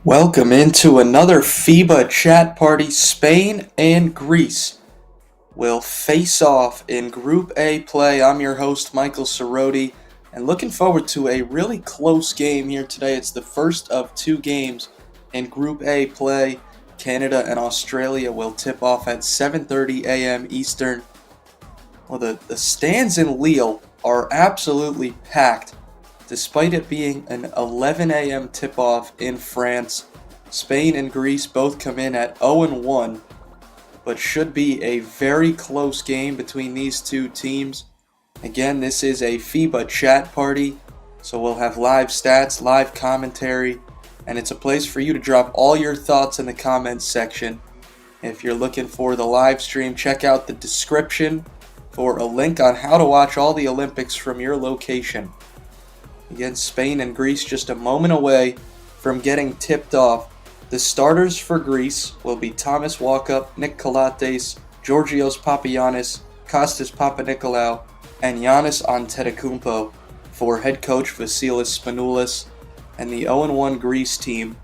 Welcome into another FIBA chat party. Spain and Greece will face off in Group A play. I'm your host, Michael Cerroti, and looking forward to a really close game here today. It's the first of two games in Group A play. Canada and Australia will tip off at 7:30 a.m. Eastern. Well, the stands in Lille are absolutely packed. Despite it being an 11 a.m. tip-off in France, Spain and Greece both come in at 0-1, but should be a very close game between these two teams. Again, this is a FIBA chat party, so we'll have live stats, live commentary, and it's a place for you to drop all your thoughts in the comments section. If you're looking for the live stream, check out the description for a link on how to watch all the Olympics from your location. Again, Spain and Greece just a moment away from getting tipped off. The starters for Greece will be Thomas Walkup, Nick Kalates, Georgios Papagiannis, Kostas Papanikolaou, and Giannis Antetokounmpo for head coach Vasilis Spanoulis and the 0-1 Greece team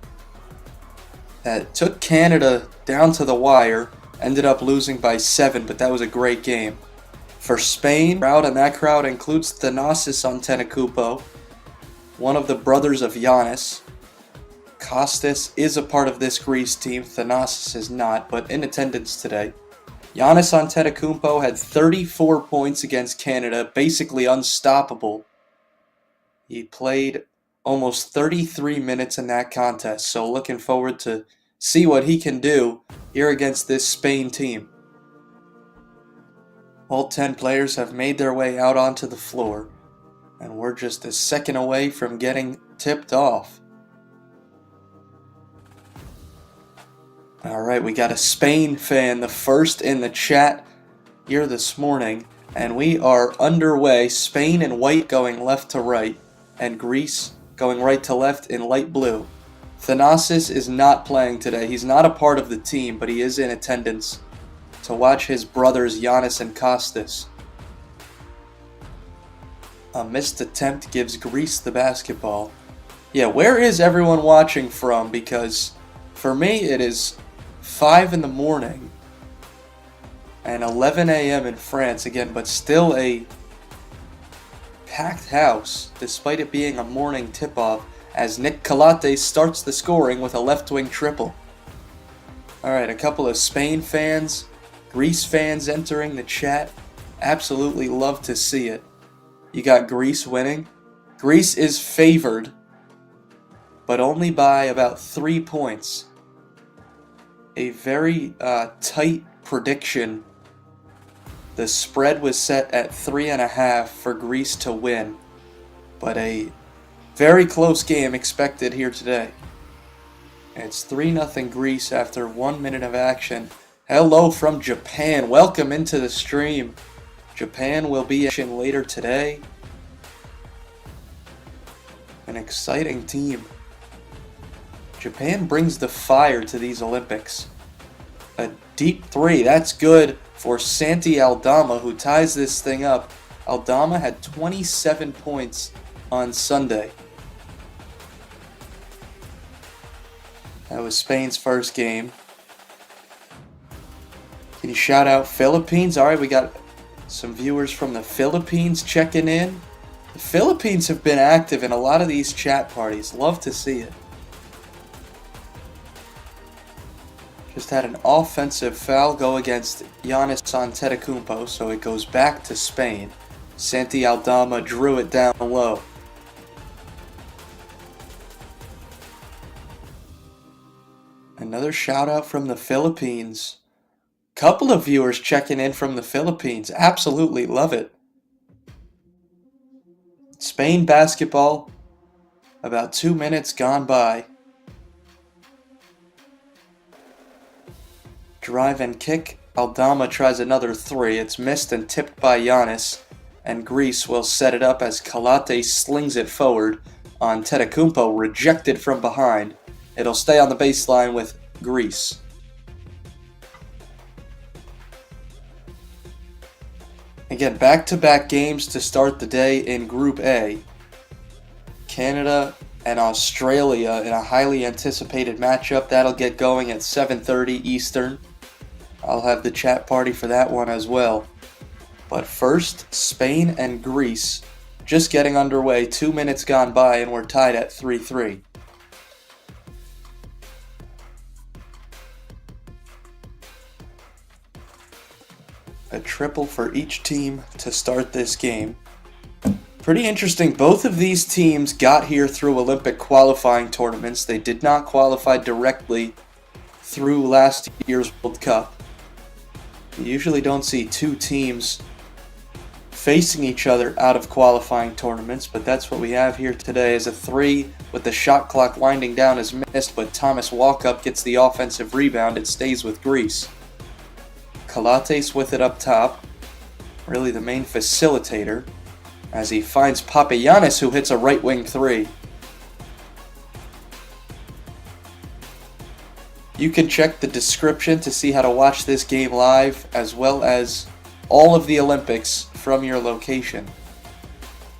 that took Canada down to the wire, ended up losing by 7, but that was a great game. For Spain, that crowd includes Thanasis Antetokounmpo, one of the brothers of Giannis. Kostas is a part of this Greece team. Thanasis is not, but in attendance today. Giannis Antetokounmpo had 34 points against Canada, basically unstoppable. He played almost 33 minutes in that contest, so looking forward to see what he can do here against this Spain team. All 10 players have made their way out onto the floor, and we're just a second away from getting tipped off. Alright, we got a Spain fan, the first in the chat here this morning, and we are underway. Spain in white going left to right, and Greece going right to left in light blue. Thanasis is not playing today. He's not a part of the team, but he is in attendance to watch his brothers Giannis and Kostas. A missed attempt gives Greece the basketball. Yeah, where is everyone watching from? Because for me it is 5 in the morning and 11 a.m. in France again, but still a packed house despite it being a morning tip-off as Nick Kalates starts the scoring with a left-wing triple. Alright, a couple of Spain fans, Greece fans entering the chat. Absolutely love to see it. You got Greece winning. Greece is favored, but only by about 3 points. A very tight prediction. The spread was set at 3.5 for Greece to win, but a very close game expected here today. It's 3-0 Greece after 1 minute of action. Hello from Japan. Welcome into the stream. Japan will be in later today. An exciting team. Japan brings the fire to these Olympics. A deep three, that's good for Santi Aldama, who ties this thing up. Aldama had 27 points on Sunday. That was Spain's first game. Can you shout out Philippines? Alright, we got some viewers from the Philippines checking in. The Philippines have been active in a lot of these chat parties. Love to see it. Just had an offensive foul go against Giannis Antetokounmpo, so it goes back to Spain. Santi Aldama drew it down low. Another shout out from the Philippines. Couple of viewers checking in from the Philippines. Absolutely love it. Spain basketball. About 2 minutes gone by. Drive and kick. Aldama tries another three. It's missed and tipped by Giannis. And Greece will set it up as Kalates slings it forward. Antetokounmpo rejected from behind. It'll stay on the baseline with Greece. Again, back-to-back games to start the day in Group A. Canada and Australia in a highly anticipated matchup. That'll get going at 7:30 Eastern. I'll have the chat party for that one as well. But first, Spain and Greece just getting underway. 2 minutes gone by and we're tied at 3-3. A triple for each team to start this game. Pretty interesting. Both of these teams got here through Olympic qualifying tournaments. They did not qualify directly through last year's World Cup. You usually don't see two teams facing each other out of qualifying tournaments, but that's what we have here today. As a three with the shot clock winding down is missed, but Thomas Walkup gets the offensive rebound. It stays with Greece. Kalates with it up top, really the main facilitator, as he finds Papagiannis, who hits a right wing three. You can check the description to see how to watch this game live, as well as all of the Olympics from your location.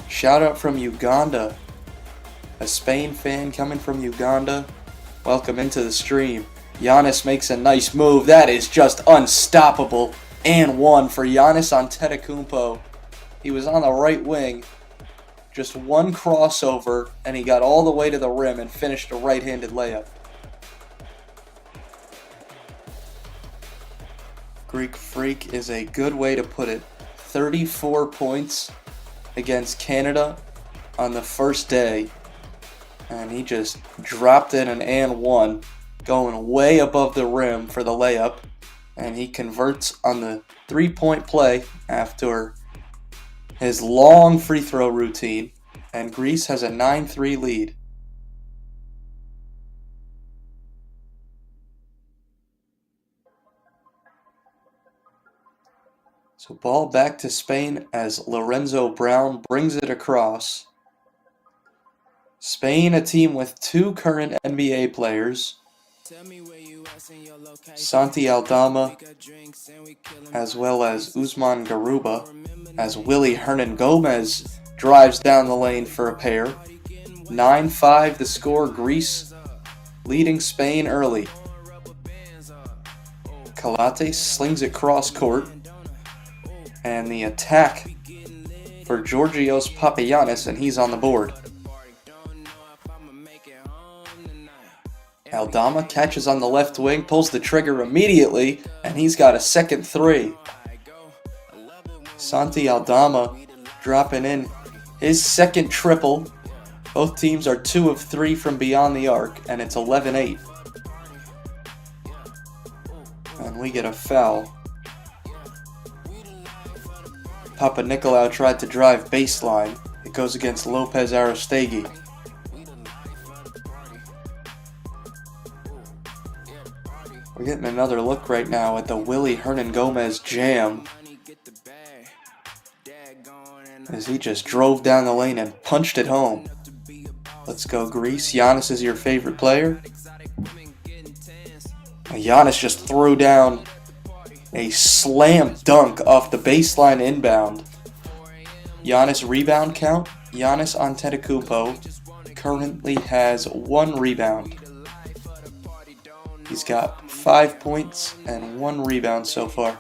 Shout out from Uganda. A Spain fan coming from Uganda. Welcome into the stream. Giannis makes a nice move. That is just unstoppable. And one for Giannis Antetokounmpo. He was on the right wing. Just one crossover, and he got all the way to the rim and finished a right-handed layup. Greek Freak is a good way to put it. 34 points against Canada on the first day. And he just dropped in an and one, going way above the rim for the layup. And he converts on the three-point play after his long free throw routine. And Greece has a 9-3 lead. So ball back to Spain as Lorenzo Brown brings it across. Spain, a team with two current NBA players, Santi Aldama, as well as Usman Garuba, as Willy Hernan Gomez drives down the lane for a pair. 9-5 the score, Greece leading Spain early. Kalates slings it cross court. And the attack for Georgios Papagiannis, and he's on the board. Aldama catches on the left wing, pulls the trigger immediately, and he's got a second three. Santi Aldama dropping in his second triple. Both teams are 2 of 3 from beyond the arc, and it's 11-8. And we get a foul. Papanikolaou tried to drive baseline. It goes against Lopez Arostegui. We're getting another look right now at the Willy Hernan Gomez jam, as he just drove down the lane and punched it home. Let's go Greece. Giannis is your favorite player. Giannis just threw down a slam dunk off the baseline inbound. Giannis rebound count. Giannis Antetokounmpo currently has 1 rebound. He's got 5 points and 1 rebound so far.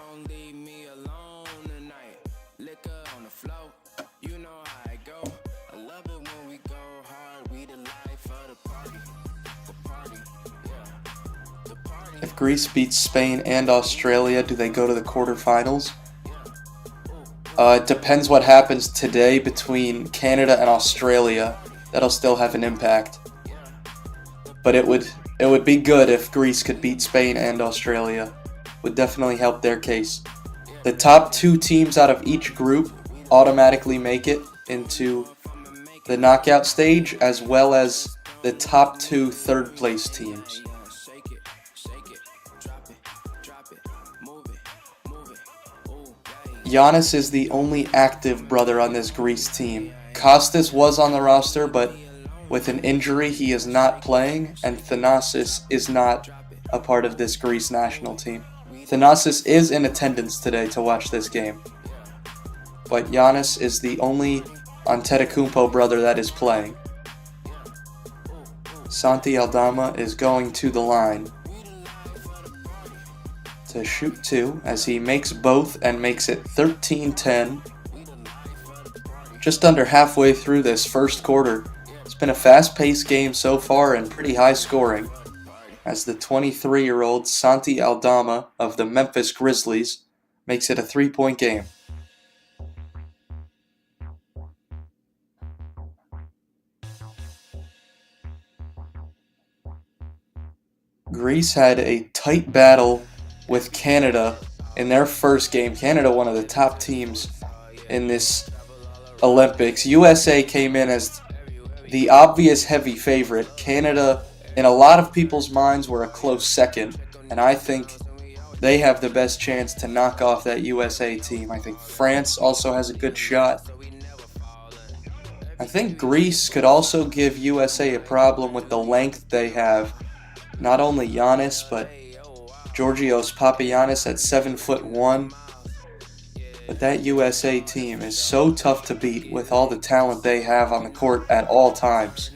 If Greece beats Spain and Australia, do they go to the quarterfinals? It depends what happens today between Canada and Australia. That'll still have an impact. But it would be good if Greece could beat Spain and Australia. Would definitely help their case. The top 2 teams out of each group automatically make it into the knockout stage, as well as the top 2 third-place teams. Giannis is the only active brother on this Greece team. Kostas was on the roster, but with an injury he is not playing, and Thanasis is not a part of this Greece national team. Thanasis is in attendance today to watch this game, but Giannis is the only Antetokounmpo brother that is playing. Santi Aldama is going to the line to shoot two as he makes both and makes it 13-10. Just under halfway through this first quarter. It's been a fast-paced game so far and pretty high scoring as the 23-year-old Santi Aldama of the Memphis Grizzlies makes it a 3-point game. Greece had a tight battle with Canada in their first game. Canada, one of the top teams in this Olympics. USA came in as the obvious heavy favorite. Canada, in a lot of people's minds, were a close second, and I think they have the best chance to knock off that USA team. I think France also has a good shot. I think Greece could also give USA a problem with the length they have. Not only Giannis, but Georgios Papagiannis at 7'1". But that USA team is so tough to beat with all the talent they have on the court at all times.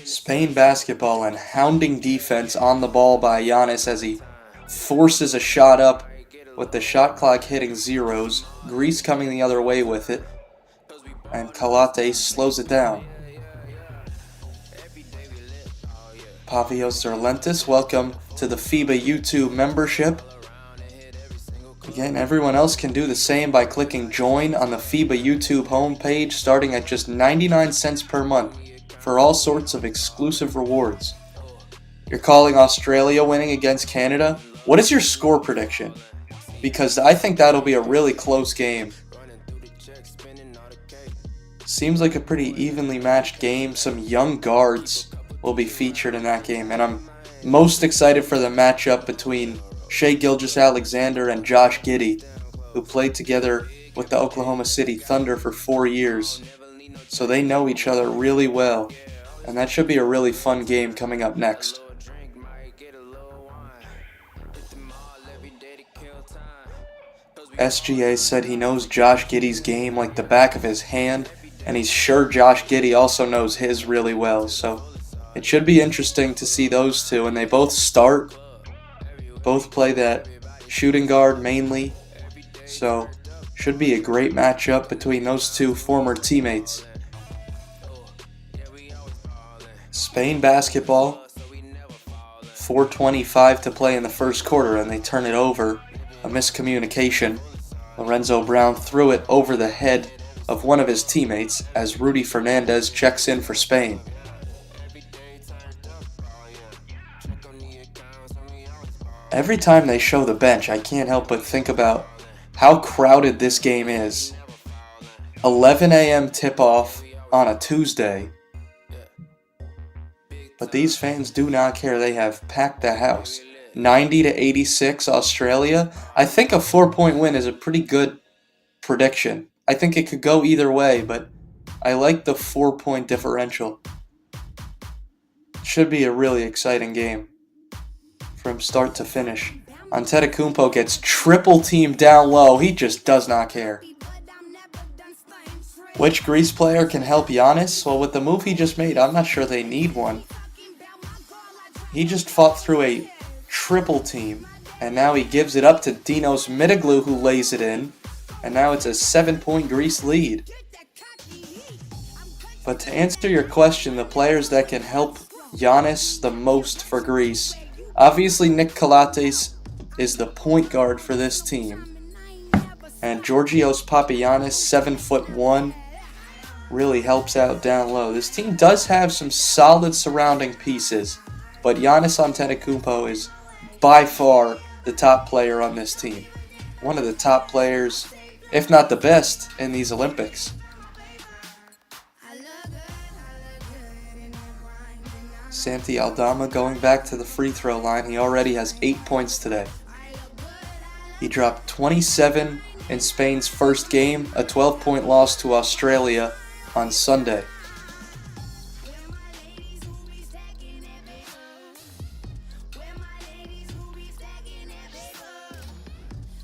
Spain basketball and hounding defense on the ball by Giannis as he forces a shot up with the shot clock hitting zeros. Greece coming the other way with it. And Kalate slows it down. Pavios Zerlentis, welcome to the FIBA YouTube membership. Again, everyone else can do the same by clicking join on the FIBA YouTube homepage starting at just 99 cents per month for all sorts of exclusive rewards. You're calling Australia winning against Canada? What is your score prediction? Because I think that'll be a really close game. Seems like a pretty evenly matched game. Some young guards will be featured in that game, and I'm most excited for the matchup between Shai Gilgeous-Alexander and Josh Giddey, who played together with the Oklahoma City Thunder for 4 years, so they know each other really well, and that should be a really fun game coming up next. SGA said he knows Josh Giddey's game like the back of his hand, and he's sure Josh Giddey also knows his really well, so it should be interesting to see those two, and they both start, both play that shooting guard mainly, so should be a great matchup between those two former teammates. Spain basketball, 4:25 to play in the first quarter, and they turn it over. A miscommunication. Lorenzo Brown threw it over the head of one of his teammates as Rudy Fernandez checks in for Spain. Every time they show the bench, I can't help but think about how crowded this game is. 11 a.m. tip-off on a Tuesday. But these fans do not care. They have packed the house. 90-86 Australia. I think a 4-point win is a pretty good prediction. I think it could go either way, but I like the 4-point differential. Should be a really exciting game from start to finish. Antetokounmpo gets triple teamed down low. He just does not care. Which Greece player can help Giannis? Well, with the move he just made, I'm not sure they need one. He just fought through a triple team, and now he gives it up to Dinos Mitoglou, who lays it in, and now it's a 7-point Greece lead. But to answer your question, the players that can help Giannis the most for Greece, obviously Nick Kalates is the point guard for this team, and Georgios Papagiannis, 7'1", really helps out down low. This team does have some solid surrounding pieces, but Giannis Antetokounmpo is by far the top player on this team. One of the top players, if not the best, in these Olympics. Santi Aldama going back to the free throw line. He already has 8 points today. He dropped 27 in Spain's first game, a 12-point loss to Australia on Sunday.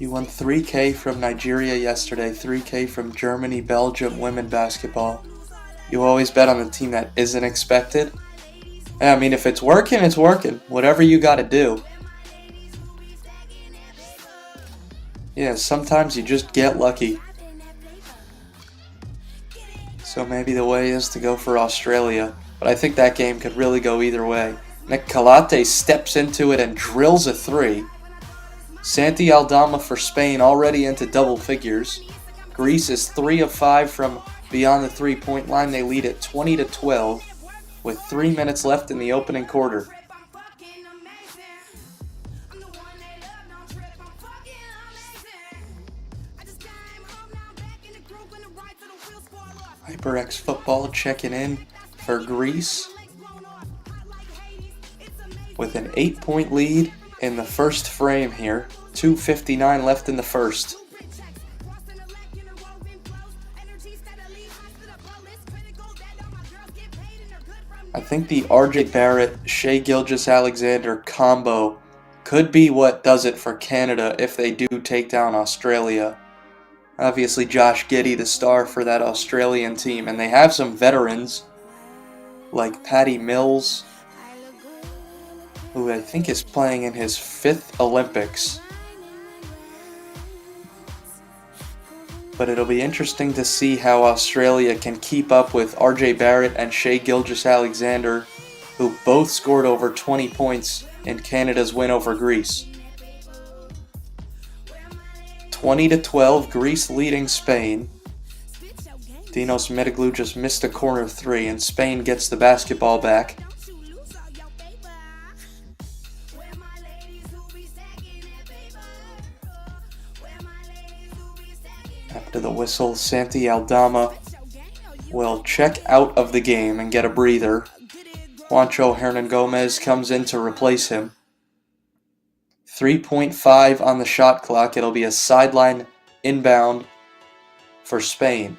You won 3K from Nigeria yesterday, 3K from Germany, Belgium, women basketball. You always bet on the team that isn't expected. I mean, if it's working, it's working. Whatever you got to do. Yeah, sometimes you just get lucky. So maybe the way is to go for Australia. But I think that game could really go either way. Nick Calate steps into it and drills a 3. Santi Aldama for Spain already into double figures. Greece is 3 of 5 from beyond the 3-point line. They lead at 20-12 with 3 minutes left in the opening quarter. HyperX Football checking in for Greece with an 8-point lead in the first frame here. 2:59 left in the first. I think the RJ Barrett, Shai Gilgeous-Alexander combo could be what does it for Canada if they do take down Australia. Obviously Josh Giddey, the star for that Australian team, and they have some veterans like Patty Mills, who I think is playing in his 5th Olympics. But it'll be interesting to see how Australia can keep up with RJ Barrett and Shai Gilgeous-Alexander, who both scored over 20 points in Canada's win over Greece. 20-12, Greece leading Spain. Dinos Mitoglou just missed a corner 3, and Spain gets the basketball back. After the whistle, Santi Aldama will check out of the game and get a breather. Juancho Hernan Gomez comes in to replace him. 3.5 on the shot clock. It'll be a sideline inbound for Spain.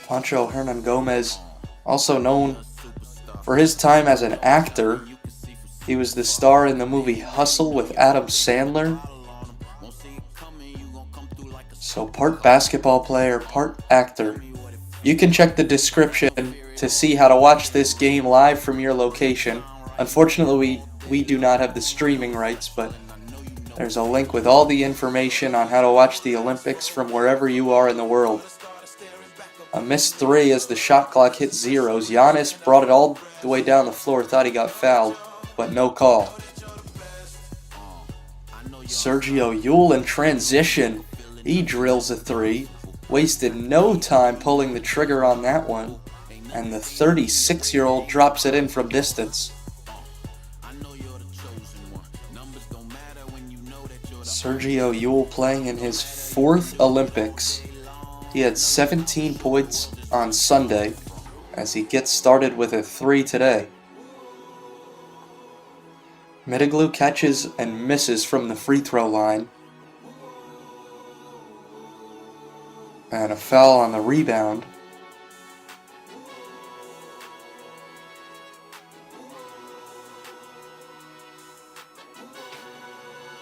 Juancho Hernan Gomez, also known for his time as an actor. He was the star in the movie Hustle with Adam Sandler. So part basketball player, part actor. You can check the description to see how to watch this game live from your location. Unfortunately, we do not have the streaming rights, but there's a link with all the information on how to watch the Olympics from wherever you are in the world. A missed 3 as the shot clock hit zeros. Giannis brought it all the way down the floor, thought he got fouled, but no call. Sergio Yul in transition. He drills a 3. Wasted no time pulling the trigger on that one. And the 36-year-old drops it in from distance. Sergio Yul playing in his 4th Olympics. He had 17 points on Sunday as he gets started with a 3 today. Mitoglou catches and misses from the free throw line. And a foul on the rebound.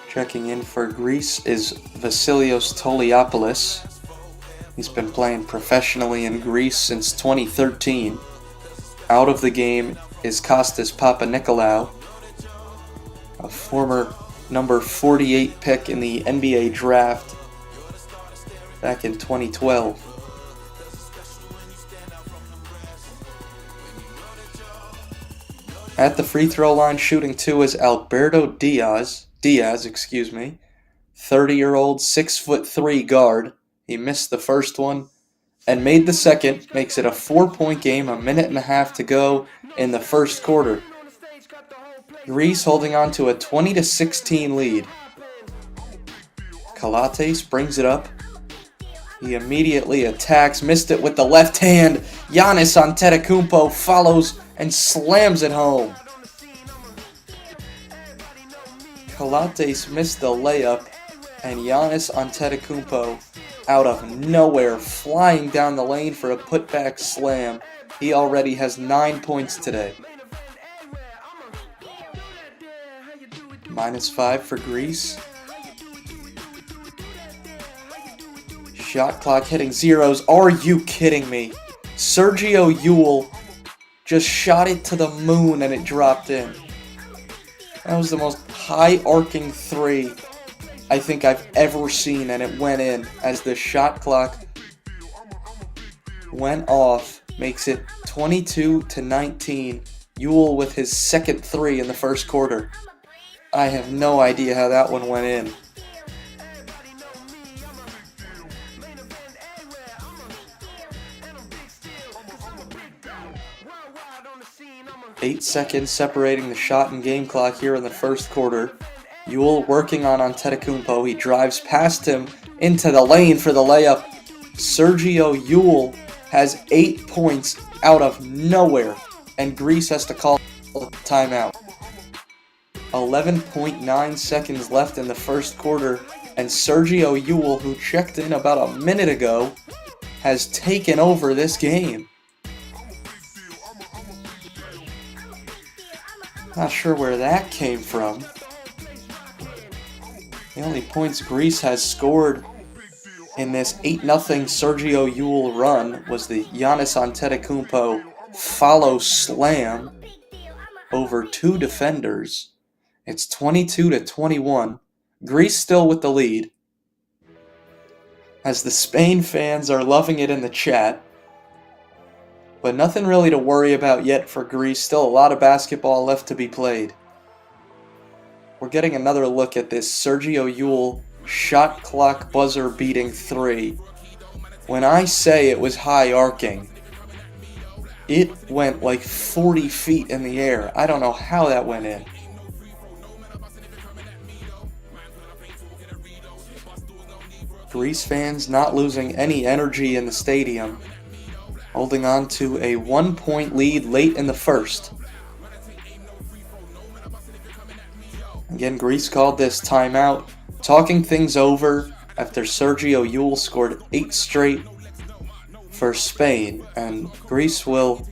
Checking in for Greece is Vasilios Toliopoulos. He's been playing professionally in Greece since 2013. Out of the game is Kostas Papanikolaou, a former number 48 pick in the NBA draft back in 2012. At the free throw line shooting 2 is Alberto Diaz, 30-year-old, 6'3" guard. He missed the first one and made the second. Makes it a 4-point game, a minute and a half to go in the first quarter. Greece holding on to a 20-16 lead. Kalates brings it up. He immediately attacks, missed it with the left hand. Giannis Antetokounmpo follows and slams it home. Kalates missed the layup, and Giannis Antetokounmpo, out of nowhere, flying down the lane for a putback slam. He already has 9 points today. -5 for Greece. Shot clock hitting zeros. Are you kidding me? Sergio Yul just shot it to the moon and it dropped in. That was the most high-arcing three I think I've ever seen, and it went in as the shot clock went off. Makes it 22-19. Yul with his second three in the first quarter. I have no idea how that one went in. 8 seconds separating the shot and game clock here in the first quarter. Yul working on Antetokounmpo. He drives past him into the lane for the layup. Sergio Yul has 8 points out of nowhere, and Greece has to call a timeout. 11.9 seconds left in the first quarter, and Sergio Yul, who checked in about a minute ago, has taken over this game. Not sure where that came from. The only points Greece has scored in this 8-0 Sergio Yul run was the Giannis Antetokounmpo follow slam over 2 defenders. It's 22-21. Greece still with the lead, as the Spain fans are loving it in the chat. But nothing really to worry about yet for Greece. Still a lot of basketball left to be played. We're getting another look at this Sergio Yul shot clock buzzer beating three. When I say it was high arcing, it went like 40 feet in the air. I don't know how that went in. Greece fans not losing any energy in the stadium, holding on to a 1-point lead late in the first. Again, Greece called this timeout, talking things over after Sergio Yul scored 8 straight for Spain, and Greece will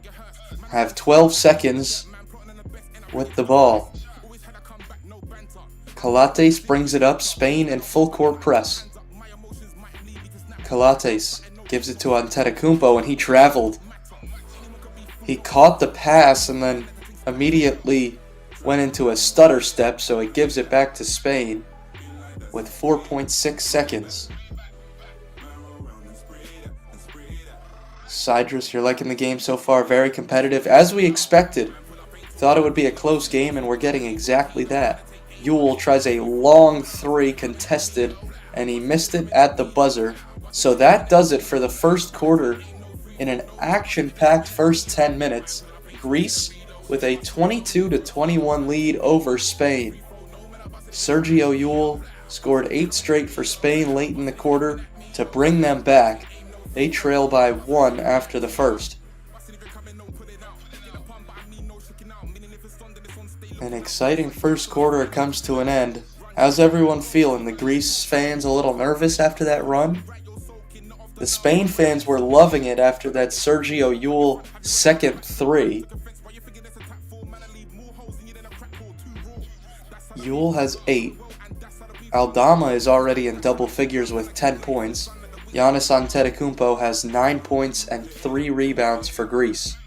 have 12 seconds with the ball. Calates brings it up, Spain in full court press. Calates gives it to Antetokounmpo, and he traveled. He caught the pass and then immediately went into a stutter step, so it gives it back to Spain with 4.6 seconds. Cydrus, you're liking the game so far. Very competitive, as we expected. Thought it would be a close game, and we're getting exactly that. Yul tries a long three contested, and he missed it at the buzzer. So that does it for the first quarter in an action-packed first 10 minutes. Greece with a 22-21 lead over Spain. Sergio Yul scored 8 straight for Spain late in the quarter to bring them back. They trail by 1 after the first. An exciting first quarter comes to an end. How's everyone feeling? The Greece fans a little nervous after that run? The Spain fans were loving it after that Sergio Yul second three. Yul has 8. Aldama is already in double figures with 10 points. Giannis Antetokounmpo has 9 points and 3 rebounds for Greece.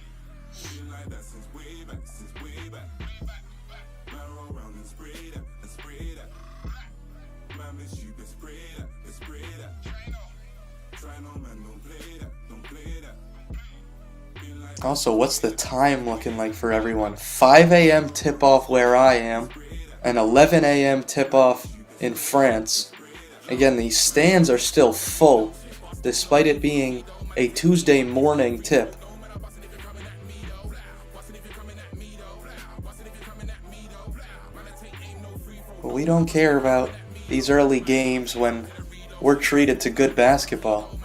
Also, what's the time looking like for everyone? 5 a.m. tip-off where I am, and 11 a.m. tip-off in France. Again, these stands are still full, despite it being a Tuesday morning tip. But we don't care about these early games when we're treated to good basketball.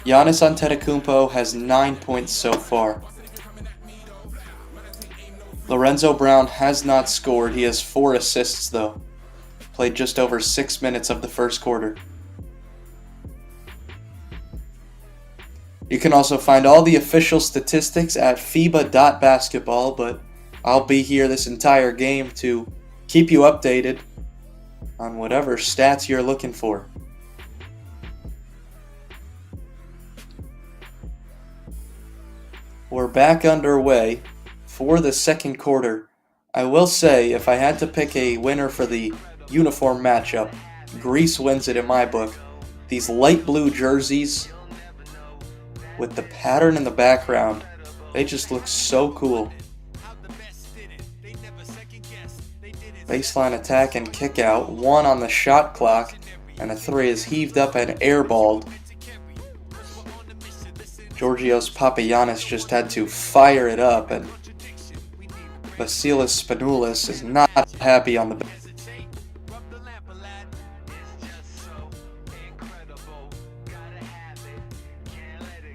Giannis Antetokounmpo has 9 points so far. Lorenzo Brown has not scored. He has 4 assists though. Played just over 6 minutes of the first quarter. You can also find all the official statistics at FIBA.basketball, but I'll be here this entire game to keep you updated on whatever stats you're looking for. We're back underway for the second quarter. I will say, if I had to pick a winner for the uniform matchup, Greece wins it in my book. These light blue jerseys with the pattern in the background, they just look so cool. Baseline attack and kick out, 1 on the shot clock, and a 3 is heaved up and airballed. Georgios Papagiannis just had to fire it up, and Vasilis Spanoulis is not happy on the bench.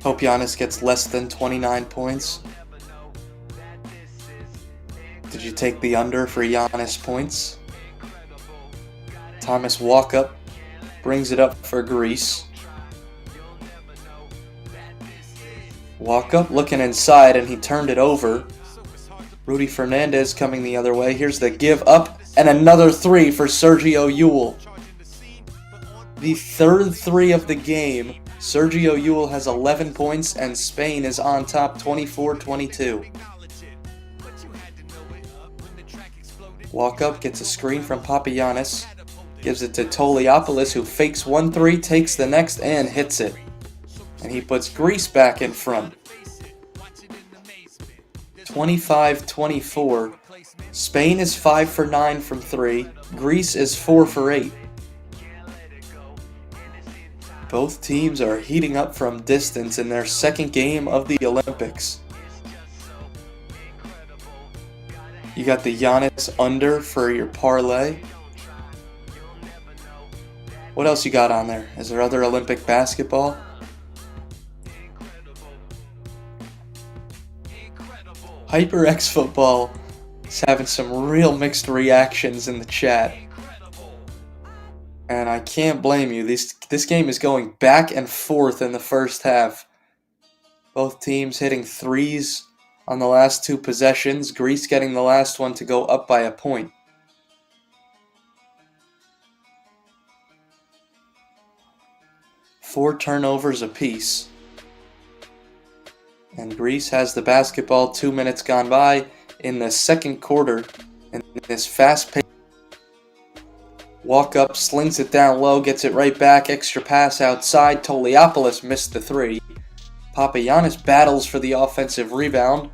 Hope Giannis gets less than 29 points. Did you take the under for Giannis points? Thomas Walkup brings it up for Greece. Walkup looking inside, and he turned it over. Rudy Fernandez coming the other way. Here's the give up, and another 3 for Sergio Llull. The third 3 of the game. Sergio Llull has 11 points, and Spain is on top 24-22. Walkup gets a screen from Papagiannis. Gives it to Toliopoulos, who fakes 1-3, takes the next, and hits it. And he puts Greece back in front. 25-24. Spain is 5 for 9 from 3. Greece is 4 for 8. Both teams are heating up from distance in their second game of the Olympics. You got the Giannis under for your parlay. What else you got on there? Is there other Olympic basketball? HyperX Football is having some real mixed reactions in the chat. And I can't blame you. This game is going back and forth in the first half. Both teams hitting 3s on the last 2 possessions. Greece getting the last one to go up by a point. Four turnovers apiece. And Greece has the basketball, 2 minutes gone by in the second quarter. In this fast pace. Walk up, slings it down low, gets it right back, extra pass outside. Toliopoulos missed the 3. Papagiannis battles for the offensive rebound.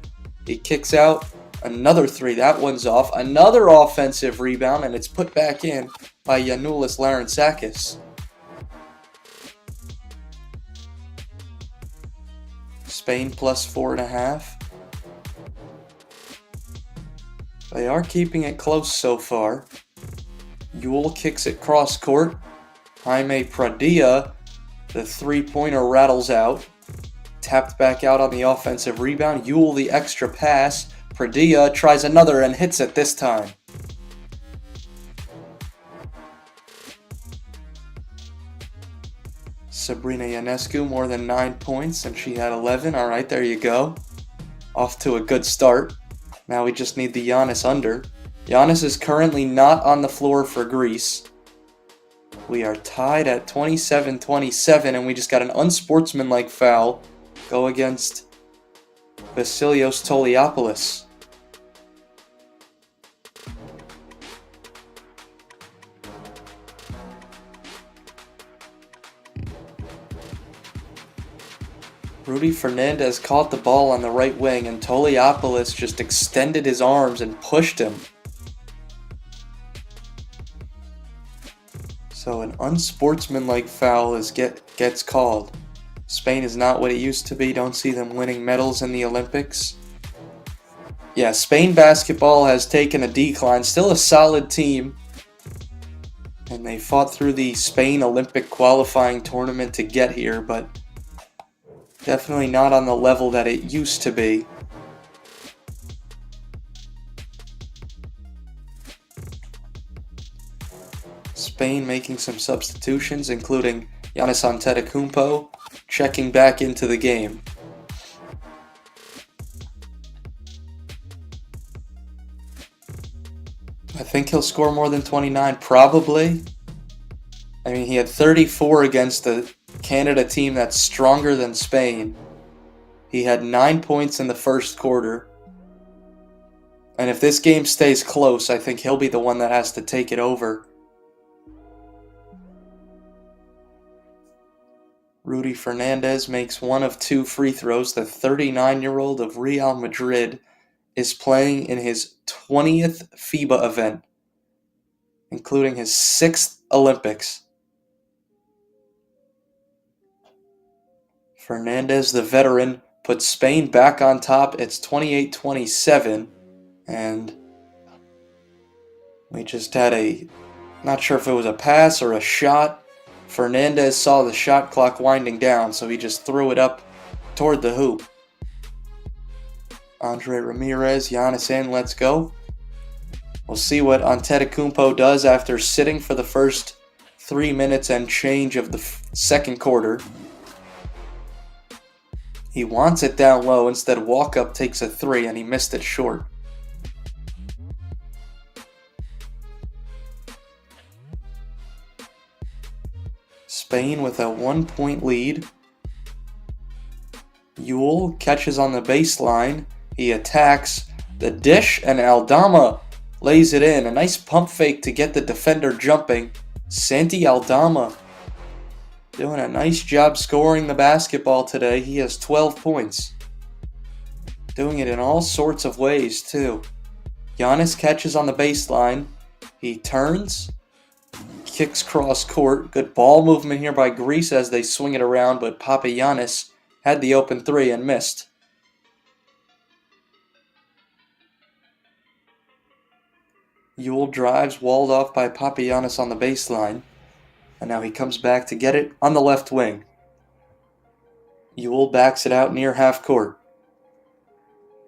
He kicks out another 3. That one's off. Another offensive rebound, and it's put back in by Giannoulis Larentsakis. Spain plus 4.5. They are keeping it close so far. Llull kicks it cross court. Jaime Pradilla, the 3-pointer rattles out. Tapped back out on the offensive rebound. Llull the extra pass. Pradilla tries another and hits it this time. Sabrina Ionescu more than 9 points, and she had 11. Alright, there you go. Off to a good start. Now we just need the Giannis under. Giannis is currently not on the floor for Greece. We are tied at 27-27, and we just got an unsportsmanlike foul go against Vasilios Toliopoulos. Rudy Fernandez caught the ball on the right wing, and Toliopoulos just extended his arms and pushed him. So an unsportsmanlike foul gets called. Spain is not what it used to be. Don't see them winning medals in the Olympics. Yeah, Spain basketball has taken a decline. Still a solid team. And they fought through the Spain Olympic qualifying tournament to get here, but definitely not on the level that it used to be. Spain making some substitutions, including Giannis Antetokounmpo checking back into the game. I think he'll score more than 29, probably. I mean, he had 34 against the Canada team that's stronger than Spain. He had 9 points in the first quarter. And if this game stays close, I think he'll be the one that has to take it over. Rudy Fernandez makes one of 2 free throws. The 39-year-old of Real Madrid is playing in his 20th FIBA event, including his 6th Olympics. Fernandez, the veteran, puts Spain back on top. It's 28-27, and we just had not sure if it was a pass or a shot. Fernandez saw the shot clock winding down, so he just threw it up toward the hoop. Andre Ramirez, Giannis in, let's go. We'll see what Antetokounmpo does after sitting for the first 3 minutes and change of the second quarter. He wants it down low. Instead, Walkup takes a 3, and he missed it short. Spain with a 1-point lead. Yule catches on the baseline. He attacks the dish, and Aldama lays it in. A nice pump fake to get the defender jumping. Santi Aldama doing a nice job scoring the basketball today. He has 12 points. Doing it in all sorts of ways, too. Giannis catches on the baseline. He turns. Kicks cross court. Good ball movement here by Greece as they swing it around, but Papagiannis had the open 3 and missed. Yule drives, walled off by Papagiannis on the baseline. And now he comes back to get it on the left wing. Yule backs it out near half court.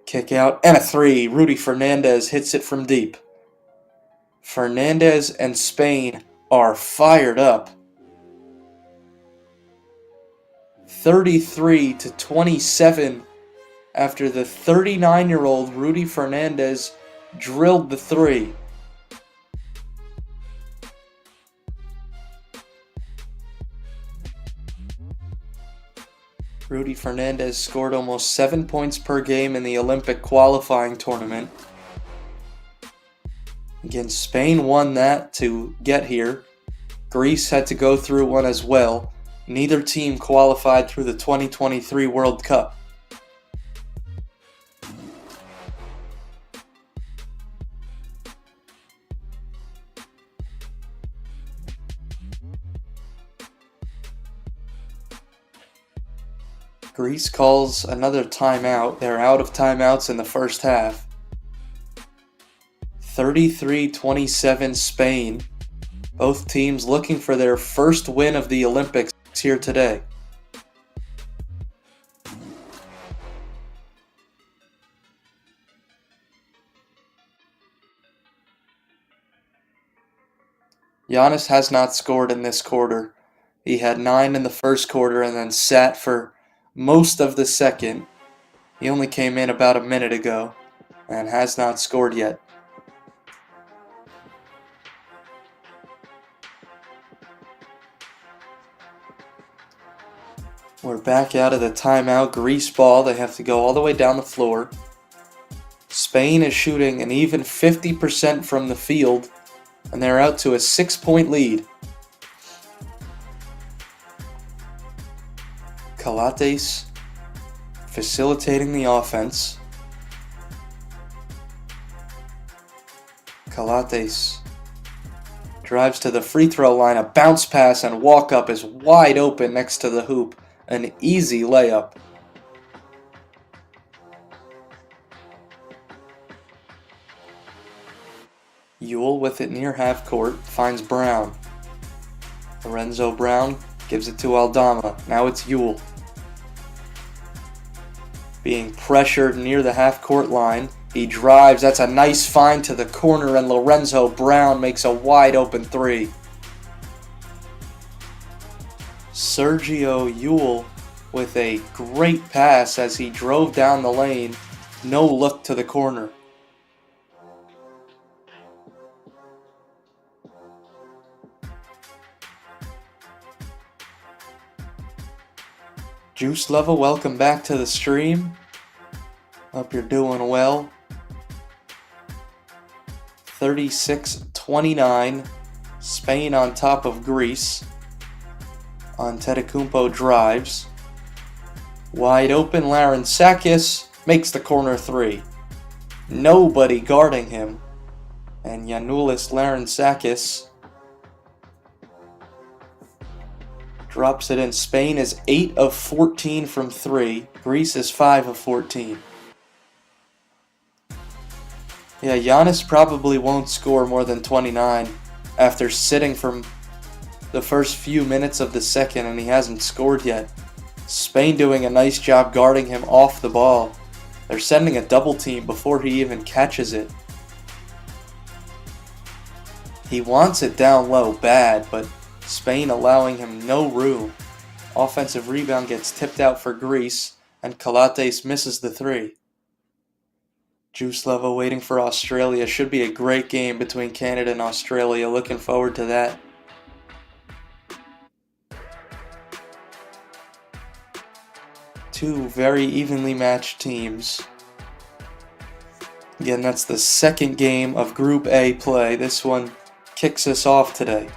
Kick out and a 3. Rudy Fernandez hits it from deep. Fernandez and Spain are fired up. 33-27 after the 39-year-old Rudy Fernandez drilled the 3. Rudy Fernandez scored almost 7 points per game in the Olympic qualifying tournament. Again, Spain won that to get here. Greece had to go through one as well. Neither team qualified through the 2023 World Cup. Greece calls another timeout. They're out of timeouts in the first half. 33-27 Spain. Both teams looking for their first win of the Olympics here today. Giannis has not scored in this quarter. He had 9 in the first quarter and then sat for most of the second. He only came in about a minute ago and has not scored yet. We're back out of the timeout. Greece ball. They have to go all the way down the floor. Spain is shooting an even 50% from the field, and they're out to a 6-point lead. Calates facilitating the offense. Calates drives to the free throw line. A bounce pass and walk up is wide open next to the hoop. An easy layup. Yule with it near half court finds Brown. Lorenzo Brown gives it to Aldama. Now it's Yule. Being pressured near the half court line. He drives. That's a nice find to the corner, and Lorenzo Brown makes a wide open 3. Sergio Yule with a great pass as he drove down the lane. No look to the corner. Juice Lover, welcome back to the stream. Hope you're doing well. 36-29, Spain on top of Greece. Antetokounmpo drives. Wide open, Larentsakis makes the corner three. Nobody guarding him. And Giannis Larentsakis drops it in. Spain is 8 of 14 from 3. Greece is 5 of 14. Yeah, Giannis probably won't score more than 29 after sitting from the first few minutes of the second, and he hasn't scored yet. Spain doing a nice job guarding him off the ball. They're sending a double team before he even catches it. He wants it down low bad, but Spain allowing him no room. Offensive rebound gets tipped out for Greece, and Calates misses the three. Juice level waiting for Australia. Should be a great game between Canada and Australia. Looking forward to that. Two very evenly matched teams. Again, that's the second game of Group A play. This one kicks us off today.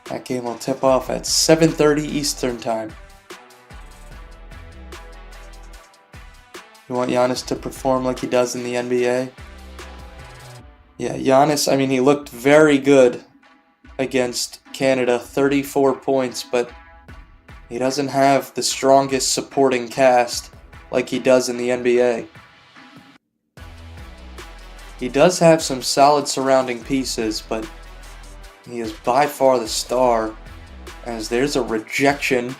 That game will tip off at 7:30 Eastern Time. You want Giannis to perform like he does in the NBA? Yeah, Giannis, he looked very good against Canada, 34 points, but he doesn't have the strongest supporting cast like he does in the NBA. He does have some solid surrounding pieces, but he is by far the star, as there's a rejection.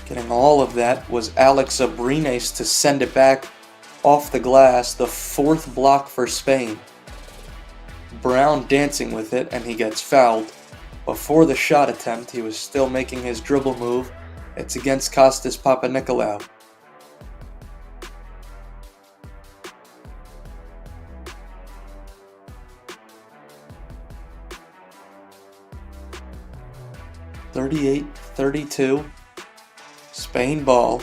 Getting all of that was Alex Abrines to send it back off the glass, the fourth block for Spain. Brown dancing with it, and he gets fouled. Before the shot attempt, he was still making his dribble move. It's against Kostas Papanikolaou. (38-32). Spain ball.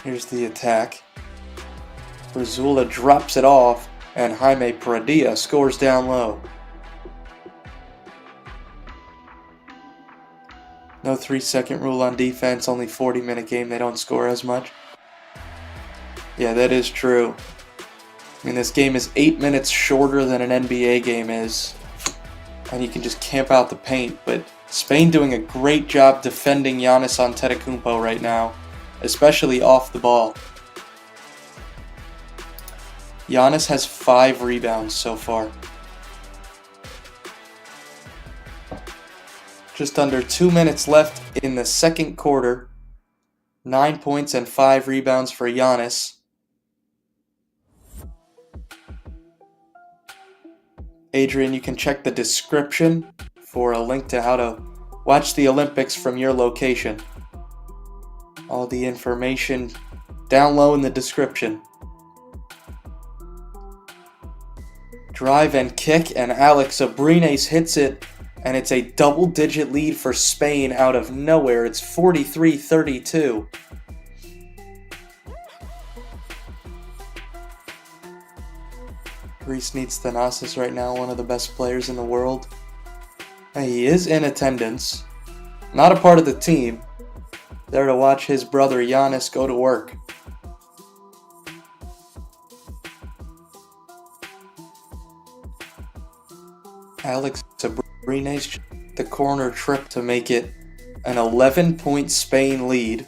Here's the attack. Brazula drops it off, and Jaime Pradilla scores down low. No 3-second rule on defense, only 40-minute game, they don't score as much. Yeah, that is true. This game is 8 minutes shorter than an NBA game is, and you can just camp out the paint, but Spain doing a great job defending Giannis Antetokounmpo right now, especially off the ball. Giannis has 5 rebounds so far. Just under 2 minutes left in the second quarter. 9 points and 5 rebounds for Giannis. Adrian, you can check the description for a link to how to watch the Olympics from your location. All the information down low in the description. Drive and kick, and Alex Abrines hits it, and it's a double-digit lead for Spain out of nowhere. It's 43-32. Greece needs Thanasis right now, one of the best players in the world. He is in attendance, not a part of the team, there to watch his brother Giannis go to work. Alex Abrines the corner trip to make it an 11-point Spain lead.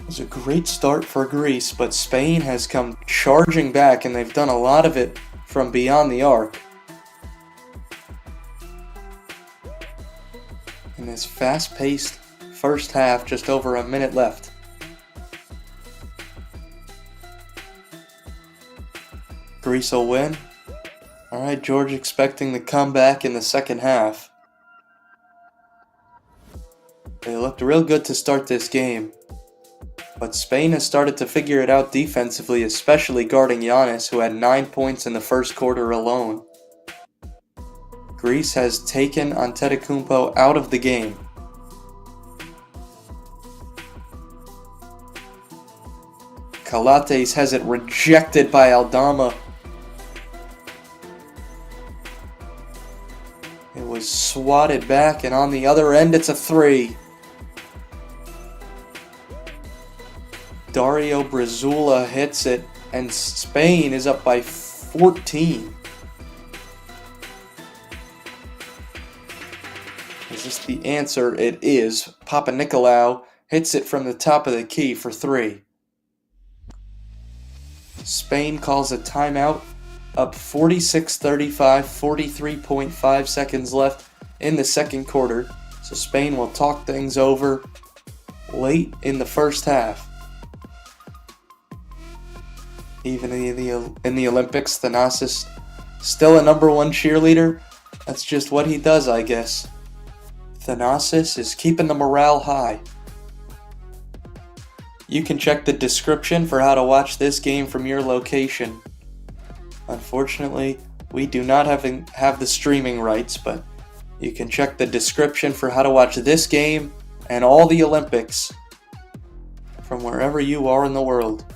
It was a great start for Greece, but Spain has come charging back, and they've done a lot of it from beyond the arc. In this fast-paced first half, just over a minute left. Greece will win. Alright, George expecting the comeback in the second half. They looked real good to start this game. But Spain has started to figure it out defensively, especially guarding Giannis, who had 9 points in the first quarter alone. Greece has taken Antetokounmpo out of the game. Calates has it rejected by Aldama. It was swatted back, and on the other end it's a three. Dario Brazula hits it, and Spain is up by 14. Is this the answer? It is. Papanikolaou hits it from the top of the key for three. Spain calls a timeout, up 46-35, 43.5 seconds left in the second quarter. So Spain will talk things over late in the first half. Even in the Olympics, Thanasis still a number one cheerleader. That's just what he does, I guess. Thanasis is keeping the morale high. You can check the description for how to watch this game from your location. Unfortunately, we do not have the streaming rights, but you can check the description for how to watch this game and all the Olympics from wherever you are in the world.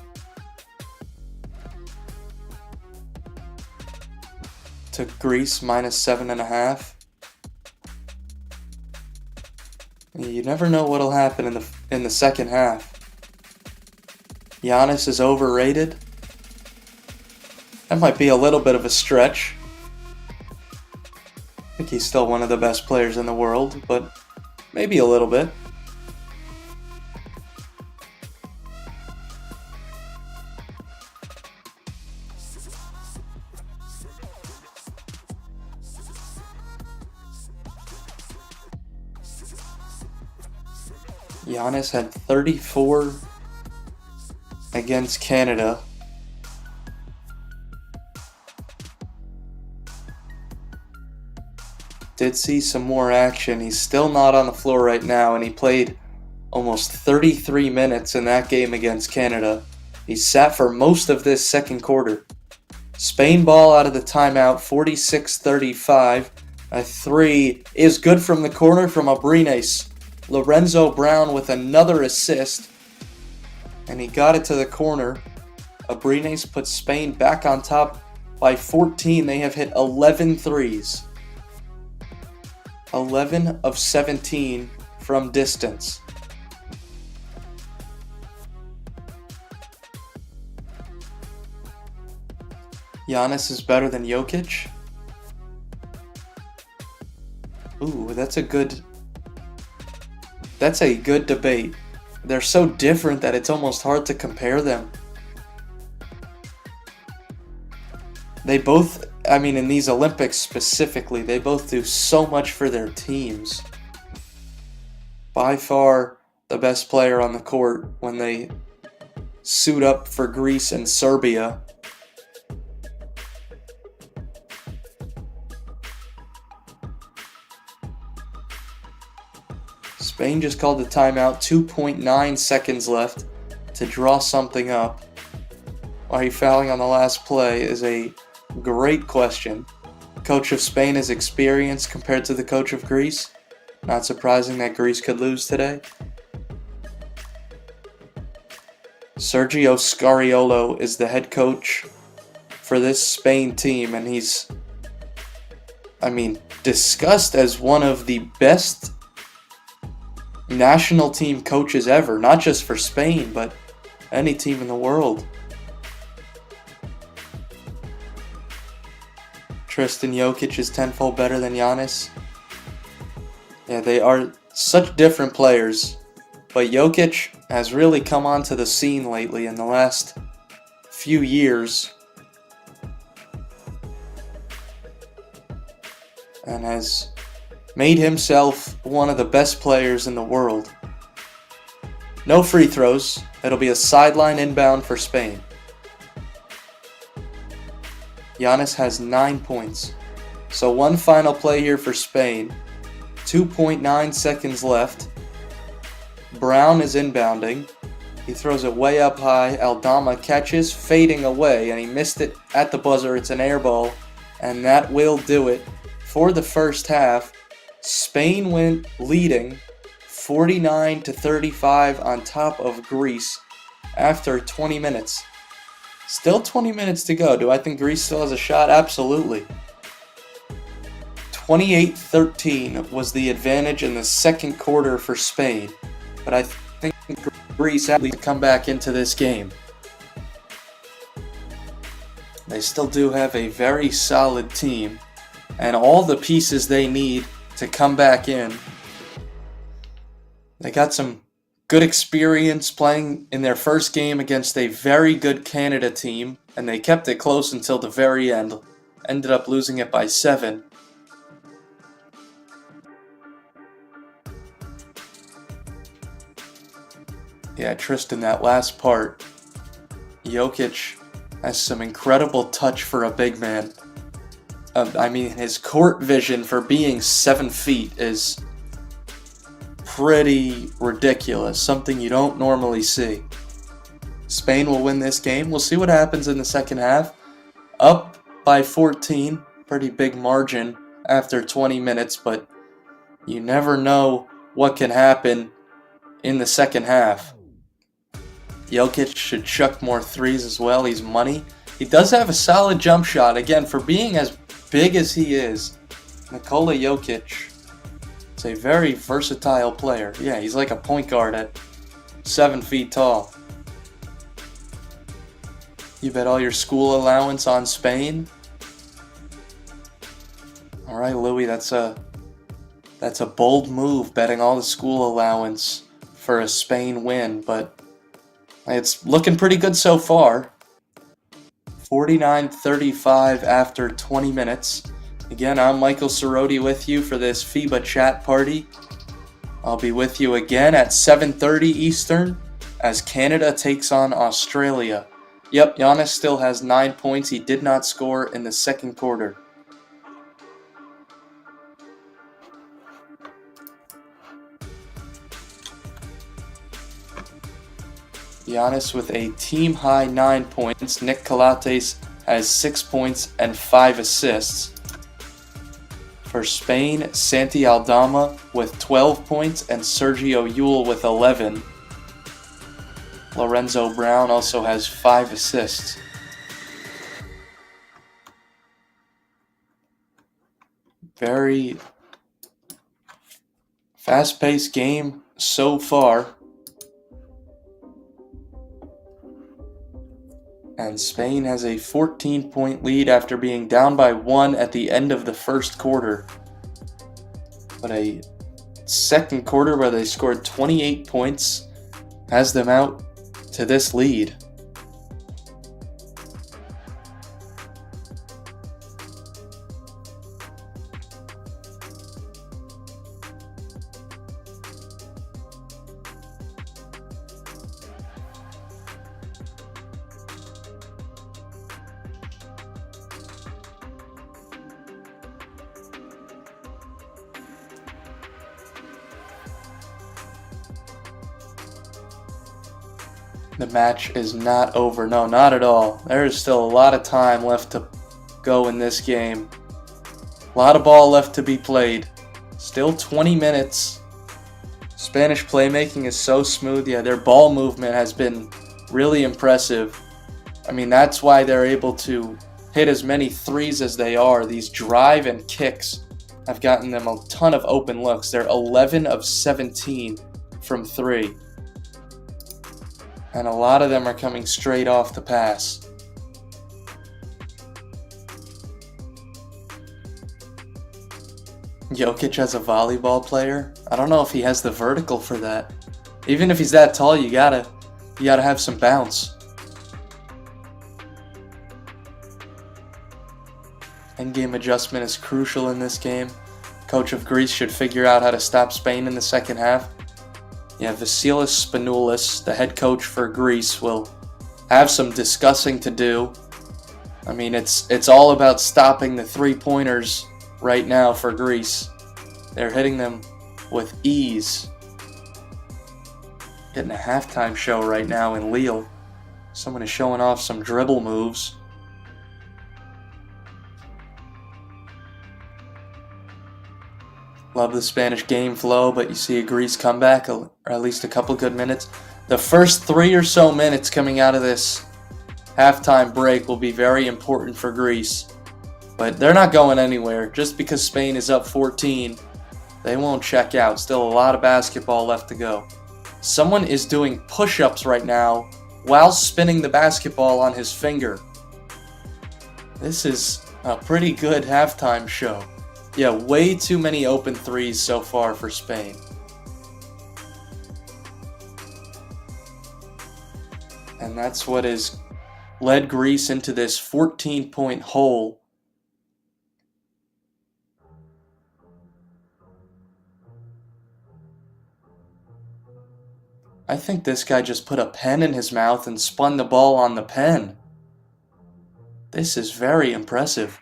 To Greece, -7.5. You never know what'll happen in the second half. Giannis is overrated. That might be a little bit of a stretch. I think he's still one of the best players in the world, but maybe a little bit. Giannis had 34 against Canada. Did see some more action. He's still not on the floor right now, and he played almost 33 minutes in that game against Canada. He sat for most of this second quarter. Spain ball out of the timeout, 46-35. A three is good from the corner from Abrines. Lorenzo Brown with another assist. And he got it to the corner. Abrines puts Spain back on top by 14. They have hit 11 threes. 11 of 17 from distance. Giannis is better than Jokic. Ooh, that's a good debate. They're so different that it's almost hard to compare them. They both, in these Olympics specifically, they both do so much for their teams. By far the best player on the court when they suit up for Greece and Serbia. Spain just called the timeout, 2.9 seconds left to draw something up. Are you fouling on the last play is a great question. Coach of Spain is experienced compared to the coach of Greece. Not surprising that Greece could lose today. Sergio Scariolo is the head coach for this Spain team, and he's, discussed as one of the best national team coaches ever, not just for Spain, but any team in the world. Tristan Jokic is tenfold better than Giannis. Yeah, they are such different players, but Jokic has really come onto the scene lately in the last few years and has made himself one of the best players in the world. No free throws. It'll be a sideline inbound for Spain. Giannis has 9 points. So one final play here for Spain. 2.9 seconds left. Brown is inbounding. He throws it way up high. Aldama catches, fading away, and he missed it at the buzzer. It's an air ball, and that will do it for the first half. Spain went leading 49-35 on top of Greece after 20 minutes. Still 20 minutes to go. Do I think Greece still has a shot? Absolutely. 28-13 was the advantage in the second quarter for Spain, but I think Greece had to come back into this game. They still do have a very solid team and all the pieces they need to come back in. They got some good experience playing in their first game against a very good Canada team, and they kept it close until the very end. Ended up losing it by 7. Yeah, Tristan, that last part, Jokic has some incredible touch for a big man. His court vision for being 7 feet is pretty ridiculous, something you don't normally see. Spain will win this game. We'll see what happens in the second half. Up by 14, pretty big margin after 20 minutes, but you never know what can happen in the second half. Jokic should chuck more threes as well. He's money. He does have a solid jump shot. Again, for being as big as he is, Nikola Jokic is a very versatile player. Yeah, he's like a point guard at 7 feet tall. You bet all your school allowance on Spain? All right, Louis, that's a bold move, betting all the school allowance for a Spain win, but it's looking pretty good so far. 49-35 after 20 minutes. Again, I'm Michael Cerroti with you for this FIBA chat party. I'll be with you again at 7:30 Eastern as Canada takes on Australia. Yep, Giannis still has 9 points. He did not score in the second quarter. Giannis with a team-high 9 points. Nick Calates has 6 points and 5 assists. For Spain, Santi Aldama with 12 points and Sergio Llull with 11. Lorenzo Brown also has 5 assists. Very fast-paced game so far. And Spain has a 14-point lead after being down by 1 at the end of the first quarter. But a second quarter where they scored 28 points has them out to this lead. The match is not over. No, not at all. There is still a lot of time left to go in this game. A lot of ball left to be played. Still 20 minutes. Spanish playmaking is so smooth. Yeah, their ball movement has been really impressive. That's why they're able to hit as many threes as they are. These drive and kicks have gotten them a ton of open looks. They're 11 of 17 from 3. And a lot of them are coming straight off the pass. Jokic as a volleyball player? I don't know if he has the vertical for that. Even if he's that tall, you gotta have some bounce. End-game adjustment is crucial in this game. Coach of Greece should figure out how to stop Spain in the second half. Yeah, Vasilis Spanoulis, the head coach for Greece, will have some discussing to do. It's all about stopping the three-pointers right now for Greece. They're hitting them with ease. Getting a halftime show right now in Lille. Someone is showing off some dribble moves. Love the Spanish game flow, but you see a Greece comeback, or at least a couple good minutes. The first 3 or so minutes coming out of this halftime break will be very important for Greece. But they're not going anywhere. Just because Spain is up 14, they won't check out. Still a lot of basketball left to go. Someone is doing push-ups right now while spinning the basketball on his finger. This is a pretty good halftime show. Yeah, way too many open threes so far for Spain. And that's what has led Greece into this 14-point hole. I think this guy just put a pen in his mouth and spun the ball on the pen. This is very impressive.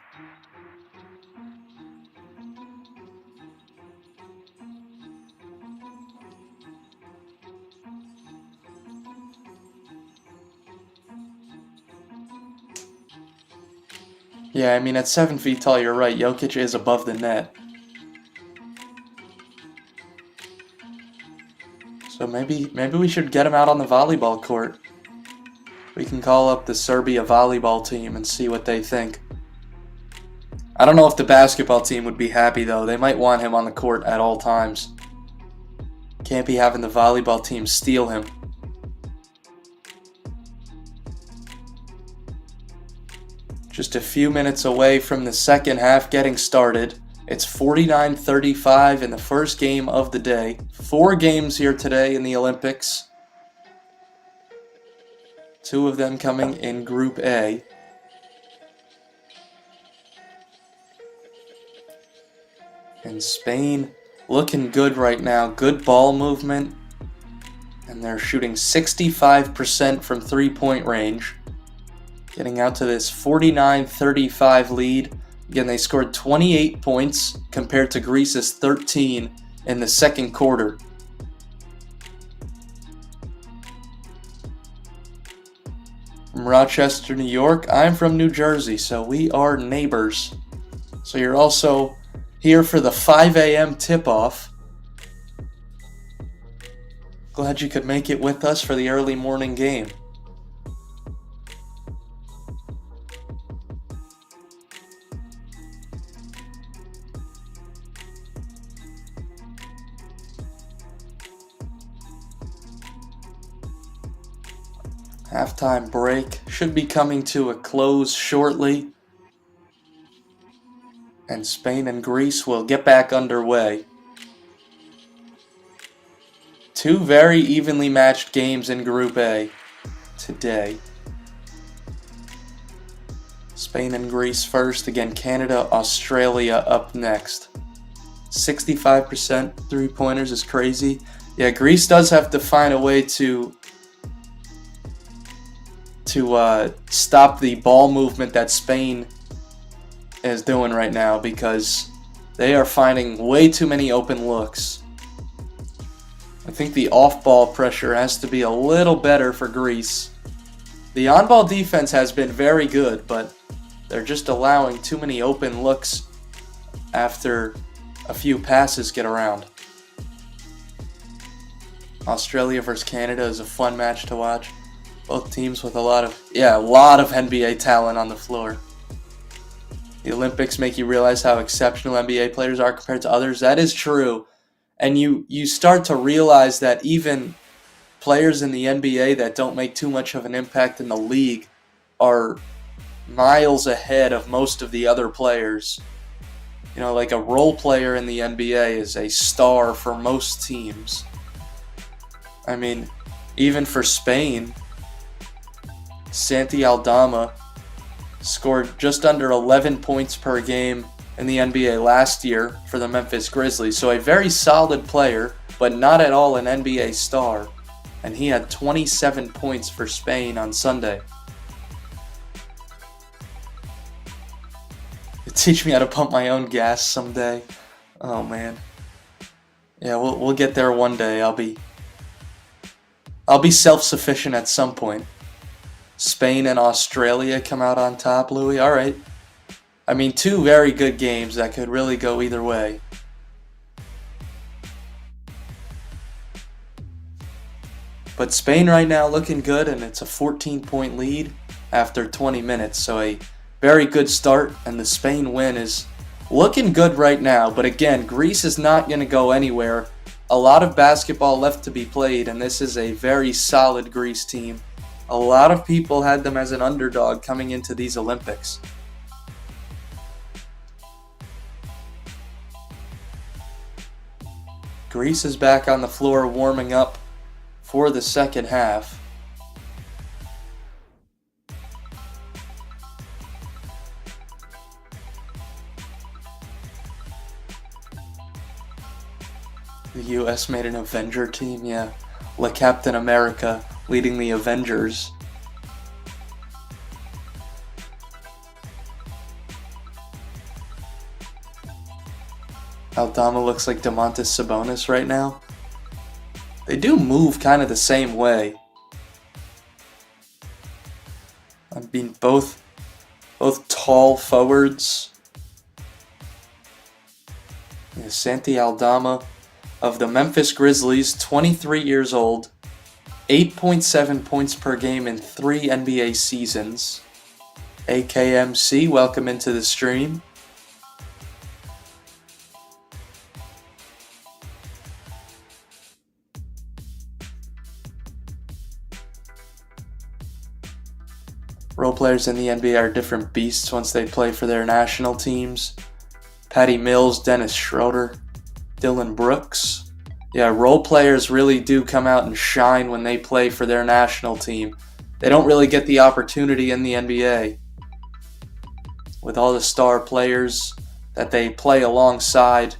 Yeah, I mean, at 7 feet tall, you're right. Jokic is above the net. So maybe we should get him out on the volleyball court. We can call up the Serbia volleyball team and see what they think. I don't know if the basketball team would be happy, though. They might want him on the court at all times. Can't be having the volleyball team steal him. Just a few minutes away from the second half getting started. It's 49-35 in the first game of the day. 4 games here today in the Olympics. 2 of them coming in Group A. And Spain looking good right now. Good ball movement. And they're shooting 65% from three-point range. Getting out to this 49-35 lead. Again, they scored 28 points compared to Greece's 13 in the second quarter. From Rochester, New York, I'm from New Jersey, so we are neighbors. So you're also here for the 5 a.m. tip-off. Glad you could make it with us for the early morning game. Halftime break should be coming to a close shortly. And Spain and Greece will get back underway. 2 very evenly matched games in Group A today. Spain and Greece first. Again, Canada, Australia up next. 65% three-pointers is crazy. Yeah, Greece does have to find a way to stop the ball movement that Spain is doing right now, because they are finding way too many open looks. I think the off-ball pressure has to be a little better for Greece. The on-ball defense has been very good, but they're just allowing too many open looks after a few passes get around. Australia versus Canada is a fun match to watch. Both teams with a lot of NBA talent on the floor. The Olympics make you realize how exceptional NBA players are compared to others. That is true. And you start to realize that even players in the NBA that don't make too much of an impact in the league are miles ahead of most of the other players. You know, like a role player in the NBA is a star for most teams. I mean, even for Spain, Santi Aldama scored just under 11 points per game in the NBA last year for the Memphis Grizzlies. So a very solid player, but not at all an NBA star. And he had 27 points for Spain on Sunday. Teach me how to pump my own gas someday. Oh man. Yeah, we'll get there one day. I'll be I'll be self-sufficient at some point. Spain and Australia come out on top, Louis. All right. I mean, two very good games that could really go either way. But Spain right now looking good, and it's a 14-point lead after 20 minutes. So a very good start, and the Spain win is looking good right now. But again, Greece is not going to go anywhere. A lot of basketball left to be played, and this is a very solid Greece team. A lot of people had them as an underdog coming into these Olympics. Greece is back on the floor warming up for the second half. The US made an Avenger team, yeah. La Captain America leading the Avengers. Aldama looks like Domantas Sabonis right now. They do move kind of the same way. I mean, both tall forwards. Yeah, Santi Aldama of the Memphis Grizzlies, 23 years old, 8.7 points per game in 3 NBA seasons. AKMC, welcome into the stream. Role players in the NBA are different beasts once they play for their national teams. Patty Mills, Dennis Schroeder, Dylan Brooks. Yeah, role players really do come out and shine when they play for their national team. They don't really get the opportunity in the NBA. With all the star players that they play alongside.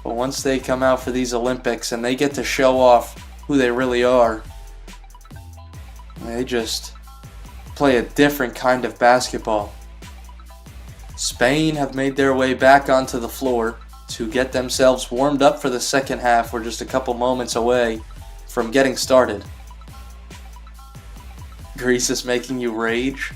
But once they come out for these Olympics and they get to show off who they really are, they just play a different kind of basketball. Spain have made their way back onto the floor to get themselves warmed up for the second half. We're just a couple moments away from getting started. Greece is making you rage.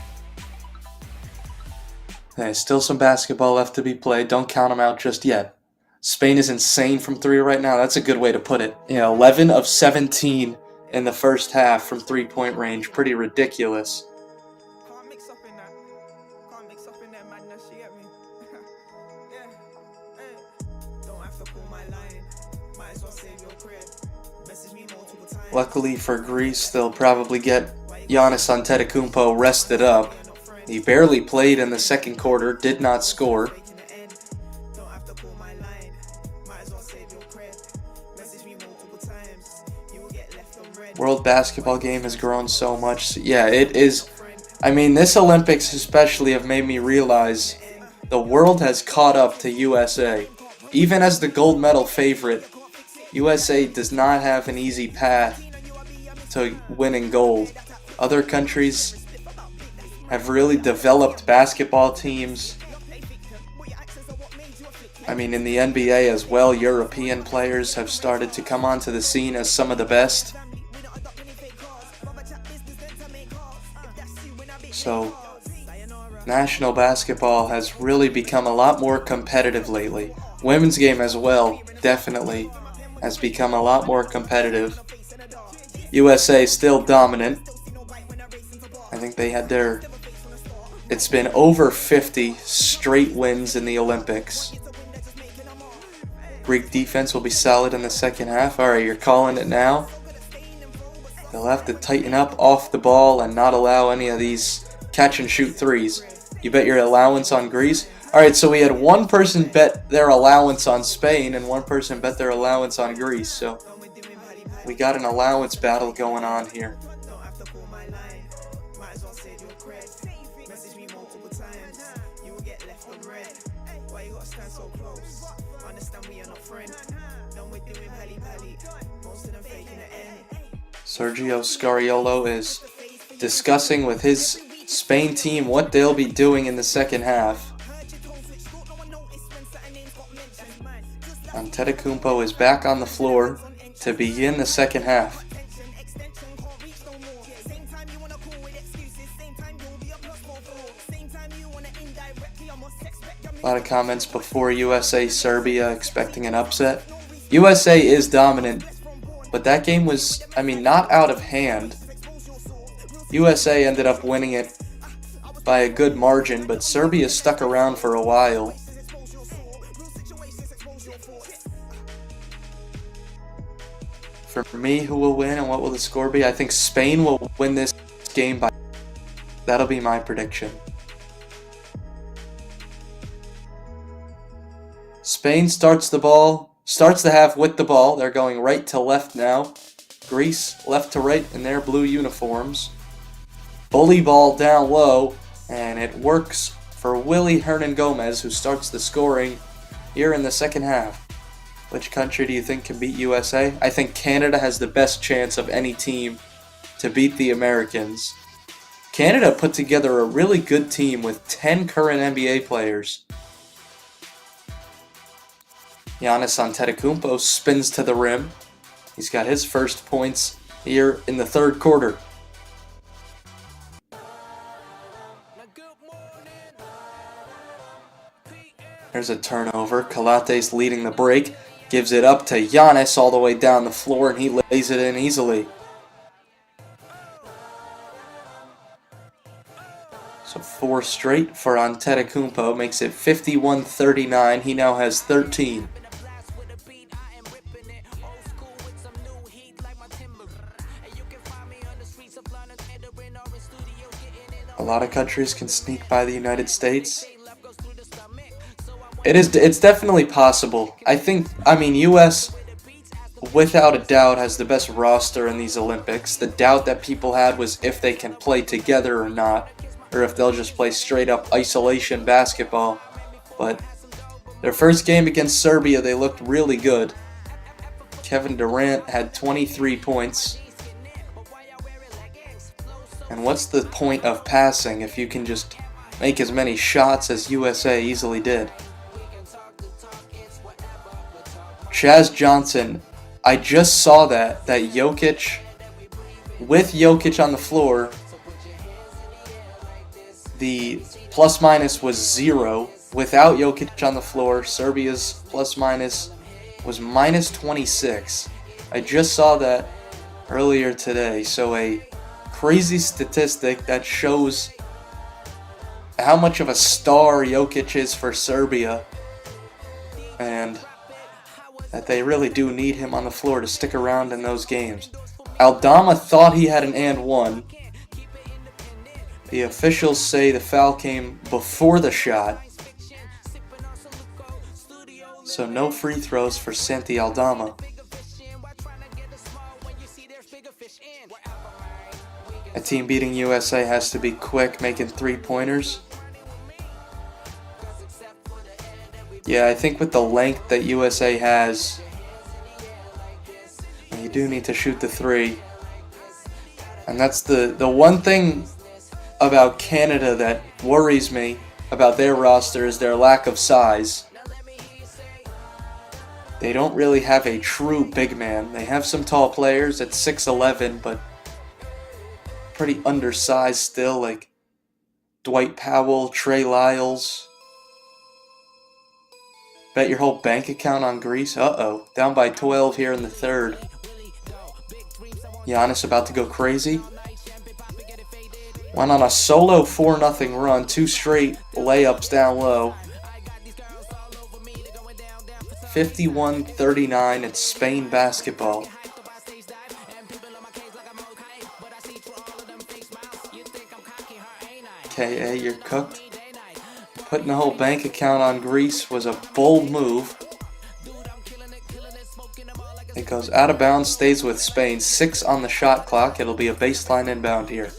There's still some basketball left to be played. Don't count them out just yet. Spain is insane from 3 right now. That's a good way to put it. 11 of 17 in the first half from 3-point range. Pretty ridiculous. Luckily for Greece, they'll probably get Giannis Antetokounmpo rested up. He barely played in the second quarter, did not score. World basketball game has grown so much. Yeah, it is. I mean, this Olympics especially have made me realize the world has caught up to USA. Even as the gold medal favorite, USA does not have an easy path to winning gold. Other countries have really developed basketball teams. I mean, in the NBA as well, European players have started to come onto the scene as some of the best. So, national basketball has really become a lot more competitive lately. Women's game as well, definitely, has become a lot more competitive. USA still dominant. I think they had it's been over 50 straight wins in the Olympics. Greek defense will be solid in the second half. Alright, you're calling it now. They'll have to tighten up off the ball and not allow any of these catch and shoot threes. You bet your allowance on Greece. Alright, so we had one person bet their allowance on Spain and one person bet their allowance on Greece. So we got an allowance battle going on here. Sergio Scariolo is discussing with his Spain team what they'll be doing in the second half. Antetokounmpo is back on the floor. to begin the second half. A lot of comments before USA-Serbia expecting an upset. USA is dominant, but that game was, not out of hand. USA ended up winning it by a good margin, but Serbia stuck around for a while. For me, who will win and what will the score be? I think Spain will win this game by... That'll be my prediction. Spain starts the half with the ball. They're going right to left now. Greece left to right in their blue uniforms. Bully ball down low, and it works for Willy Hernan Gomez, who starts the scoring here in the second half. Which country do you think can beat USA? I think Canada has the best chance of any team to beat the Americans. Canada put together a really good team with 10 current NBA players. Giannis Antetokounmpo spins to the rim. He's got his first points here in the third quarter. There's a turnover. Calates leading the break. Gives it up to Giannis all the way down the floor, and he lays it in easily. So 4 straight for Antetokounmpo makes it 51-39. He now has 13. A lot of countries can sneak by the United States. It's definitely possible. US, without a doubt, has the best roster in these Olympics. The doubt that people had was if they can play together or not, or if they'll just play straight up isolation basketball. But their first game against Serbia, they looked really good. Kevin Durant had 23 points. And what's the point of passing if you can just make as many shots as USA easily did? Chaz Johnson, I just saw that Jokic, with Jokic on the floor, the plus minus was 0. Without Jokic on the floor, Serbia's plus minus was minus 26. I just saw that earlier today, so a crazy statistic that shows how much of a star Jokic is for Serbia, and that they really do need him on the floor to stick around in those games. Aldama thought he had an and one. The officials say the foul came before the shot. So no free throws for Santi Aldama. A team beating USA has to be quick, making 3-pointers. Yeah, I think with the length that USA has, you do need to shoot the 3. And that's the one thing about Canada that worries me about their roster is their lack of size. They don't really have a true big man. They have some tall players at 6'11", but pretty undersized still, like Dwight Powell, Trey Lyles. Bet your whole bank account on Greece. Uh-oh. Down by 12 here in the third. Giannis about to go crazy. Went on a solo 4-0 run. 2 straight layups down low. 51-39. It's Spain basketball. KA, you're cooked. Putting the whole bank account on Greece was a bold move. It goes out of bounds, stays with Spain. 6 on the shot clock. It'll be a baseline inbound here.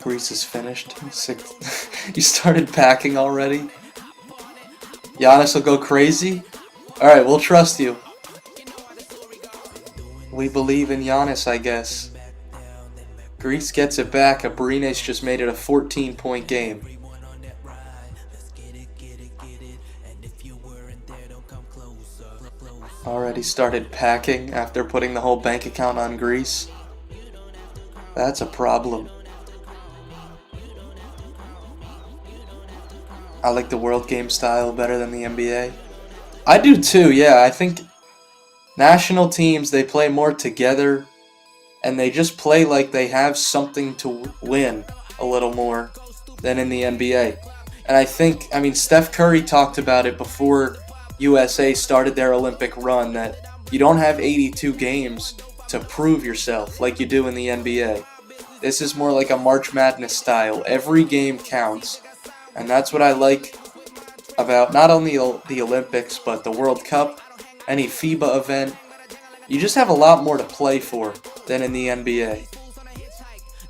Greece is finished. You started packing already? Giannis will go crazy? Alright, we'll trust you. We believe in Giannis, I guess. Greece gets it back. Abrines just made it a 14-point game. Already started packing after putting the whole bank account on Greece. That's a problem. I like the World Game style better than the NBA. I do too, yeah. I think national teams, they play more together, and they just play like they have something to win a little more than in the NBA. And I mean, Steph Curry talked about it before USA started their Olympic run, that you don't have 82 games to prove yourself like you do in the NBA. This is more like a March Madness style. Every game counts. And that's what I like about not only the Olympics, but the World Cup, any FIBA event. You just have a lot more to play for than in the NBA.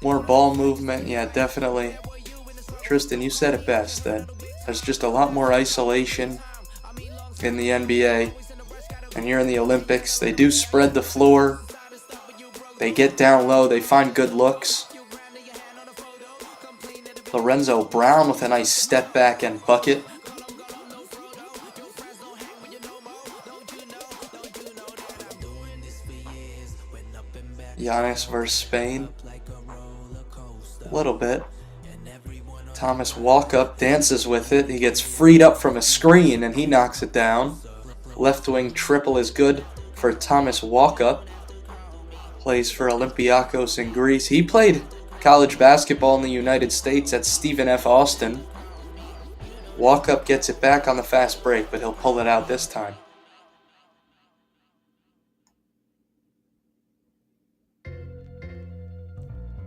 More ball movement, yeah, definitely. Tristan, you said it best, that there's just a lot more isolation in the NBA. And here in the Olympics, they do spread the floor. They get down low, they find good looks. Lorenzo Brown with a nice step back and bucket. Giannis versus Spain. A little bit. Thomas Walkup dances with it. He gets freed up from a screen and he knocks it down. Left wing triple is good for Thomas Walkup. Plays for Olympiacos in Greece. He played college basketball in the United States at Stephen F. Austin. Walkup gets it back on the fast break, but he'll pull it out this time.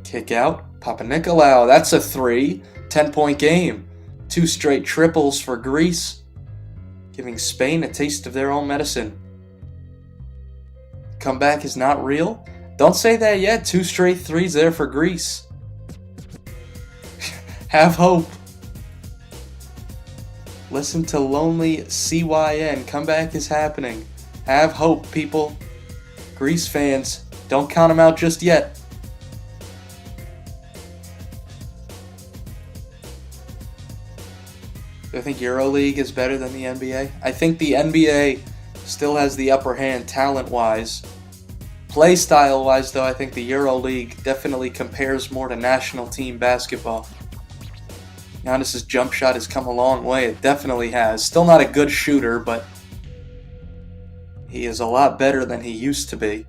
Kick out. Papanikolaou, that's a 3. 10-point game. 2 straight triples for Greece, giving Spain a taste of their own medicine. Comeback is not real? Don't say that yet. 2 straight 3s there for Greece. Have hope. Listen to Lonely CYN. Comeback is happening. Have hope, people. Greece fans, don't count them out just yet. Do I think EuroLeague is better than the NBA? I think the NBA still has the upper hand talent-wise. Play style-wise, though, I think the EuroLeague definitely compares more to national team basketball. Giannis's jump shot has come a long way. It definitely has. Still not a good shooter, but he is a lot better than he used to be.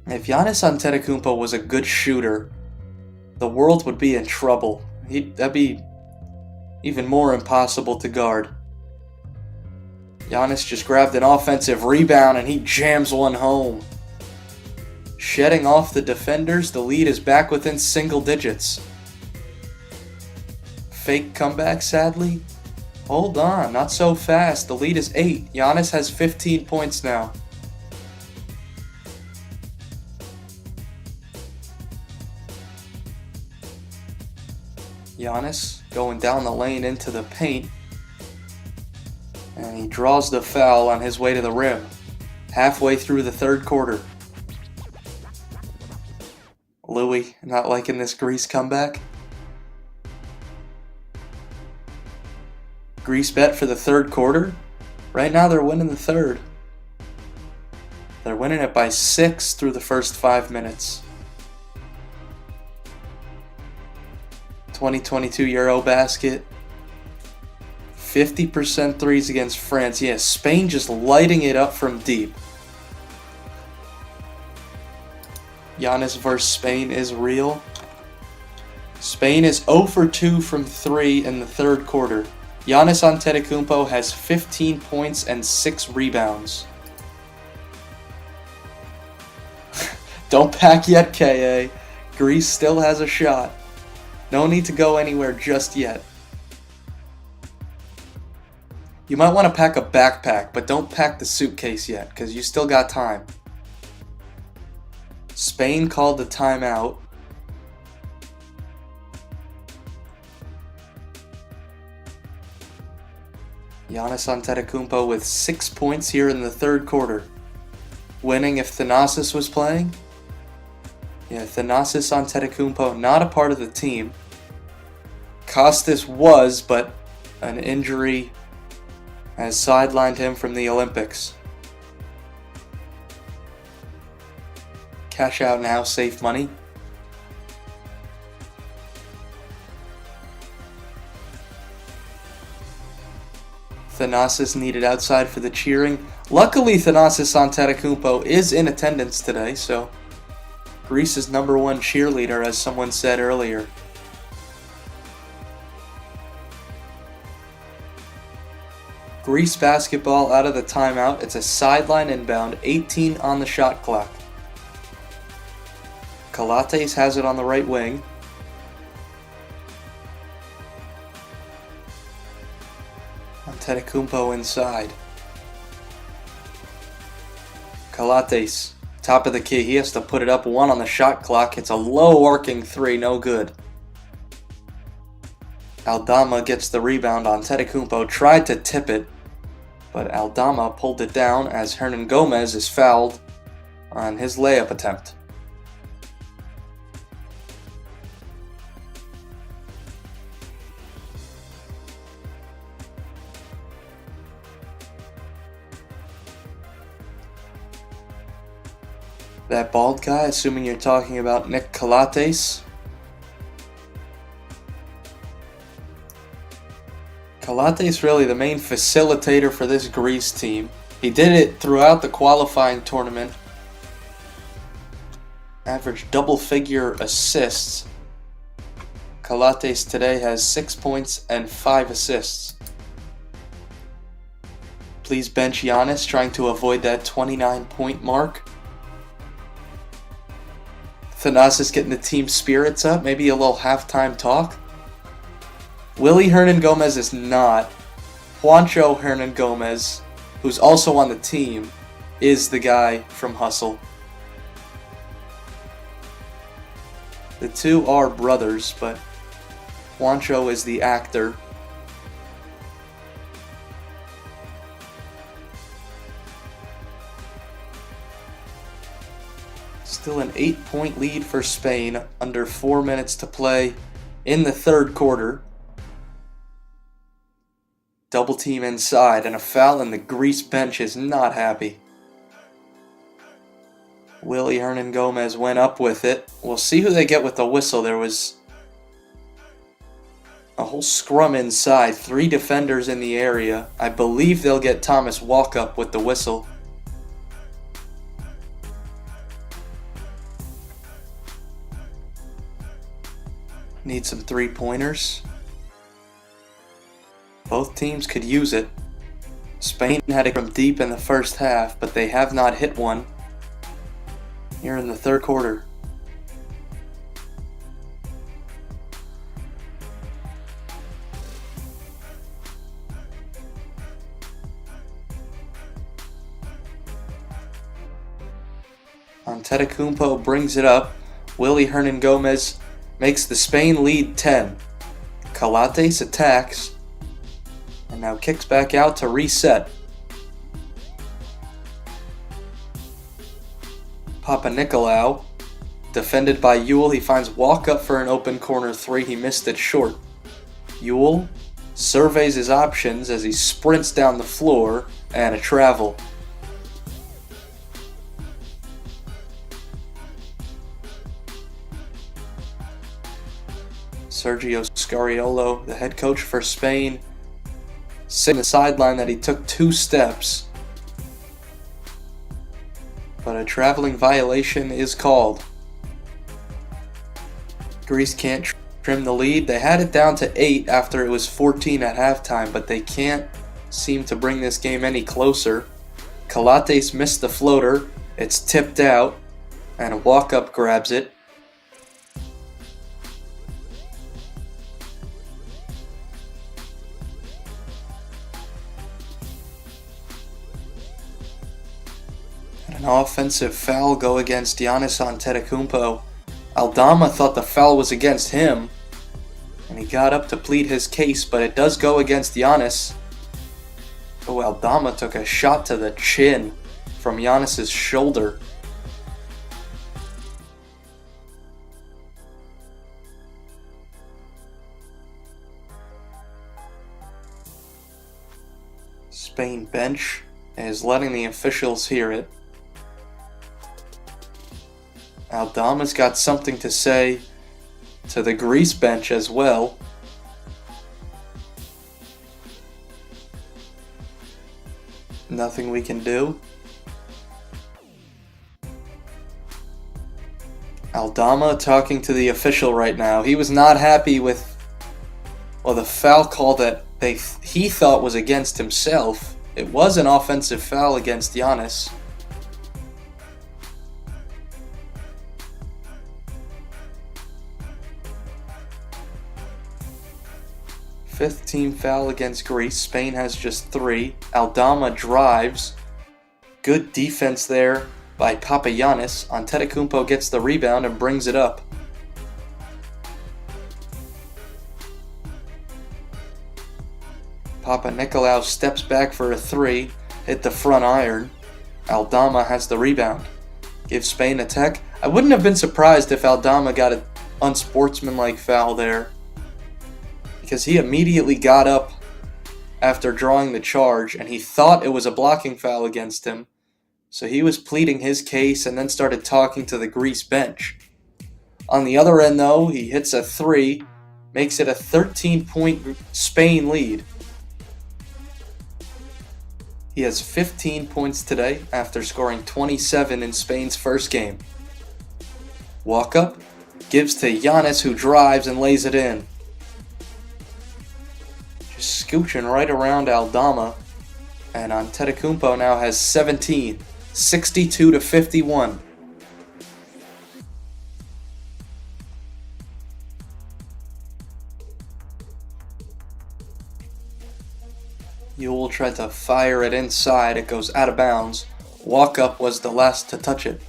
If Giannis Antetokounmpo was a good shooter, the world would be in trouble. That'd be even more impossible to guard. Giannis just grabbed an offensive rebound and he jams one home. Shedding off the defenders, the lead is back within single digits. Fake comeback, sadly. Hold on, not so fast. The lead is 8. Giannis has 15 points now. Giannis going down the lane into the paint. And he draws the foul on his way to the rim. Halfway through the third quarter. Louis not liking this Greece comeback. Greece bet for the third quarter. Right now they're winning the third. They're winning it by 6 through the first 5 minutes. 2022 Eurobasket. 50% threes against France. Yeah, Spain just lighting it up from deep. Giannis versus Spain is real. Spain is 0 for 2 from 3 in the third quarter. Giannis Antetokounmpo has 15 points and 6 rebounds. Don't pack yet, KA. Greece still has a shot. No need to go anywhere just yet. You might want to pack a backpack, but don't pack the suitcase yet, because you still got time. Spain called the timeout. Giannis Antetokounmpo with 6 points here in the third quarter. winning if Thanasis was playing. Yeah, Thanasis Antetokounmpo not a part of the team. Kostas was, but an injury has sidelined him from the Olympics. Cash out now, save money. Thanasis needed outside for the cheering. Luckily, Thanasis Antetokounmpo is in attendance today, so Greece's #1 cheerleader, as someone said earlier. Greece basketball out of the timeout. It's a sideline inbound, 18 on the shot clock. Kalates has it on the right wing. Antetokounmpo inside. Kalates, top of the key. He has to put it up 1 on the shot clock. It's a low arcing 3, no good. Aldama gets the rebound. Antetokounmpo tried to tip it, but Aldama pulled it down as Hernan Gomez is fouled on his layup attempt. That bald guy, assuming you're talking about Nick Kalates. Kalates really the main facilitator for this Greece team. He did it throughout the qualifying tournament. Averaged double-figure assists. Kalates today has 6 points and 5 assists. Please bench Giannis, trying to avoid that 29-point mark. Thanasis getting the team spirits up, maybe a little halftime talk. Willie Hernan Gomez is not. Juancho Hernan Gomez, who's also on the team, is the guy from Hustle. The two are brothers, but Juancho is the actor. Still an 8-point lead for Spain, under 4 minutes to play in the third quarter. Double team inside and a foul, and the Greece bench is not happy. Willie Hernan Gomez went up with it. We'll see who they get with the whistle. There was a whole scrum inside, 3 defenders in the area. I believe they'll get Thomas Walkup with the whistle. Need some 3-pointers. Both teams could use it. Spain had it from deep in the first half, but they have not hit one here in the third quarter. Antetokounmpo brings it up. Willie Hernan Gomez makes the Spain lead 10. Kalates attacks and now kicks back out to reset. Papanikolaou, defended by Ewell. He finds Walkup for an open corner 3. He missed it short. Ewell surveys his options as he sprints down the floor, and a travel. Sergio Scariolo, the head coach for Spain, said on the sideline that he took 2 steps, but a traveling violation is called. Greece can't trim the lead. They had it down to 8 after it was 14 at halftime, but they can't seem to bring this game any closer. Kalates missed the floater. It's tipped out, and a walk-up grabs it. An offensive foul go against Giannis Antetokounmpo. Aldama thought the foul was against him, and he got up to plead his case, but it does go against Giannis. Oh, Aldama took a shot to the chin from Giannis's shoulder. Spain bench is letting the officials hear it. Aldama's got something to say to the Greece bench as well. Nothing we can do. Aldama talking to the official right now. He was not happy with the foul call that he thought was against himself. It was an offensive foul against Giannis. Fifth team foul against Greece. Spain has just 3. Aldama drives. Good defense there by Papagiannis. Antetokounmpo gets the rebound and brings it up. Papanicolaou steps back for a 3. Hit the front iron. Aldama has the rebound. Gives Spain a tech. I wouldn't have been surprised if Aldama got an unsportsmanlike foul there, because he immediately got up after drawing the charge, and he thought it was a blocking foul against him. So he was pleading his case and then started talking to the Greece bench. On the other end, though, he hits a 3, makes it a 13-point Spain lead. He has 15 points today after scoring 27 in Spain's first game. Walk up, gives to Giannis, who drives and lays it in. Just scooching right around Aldama, and Antetokounmpo now has 17, 62-51. Ewell tried to fire it inside. It goes out of bounds. Walk up was the last to touch it.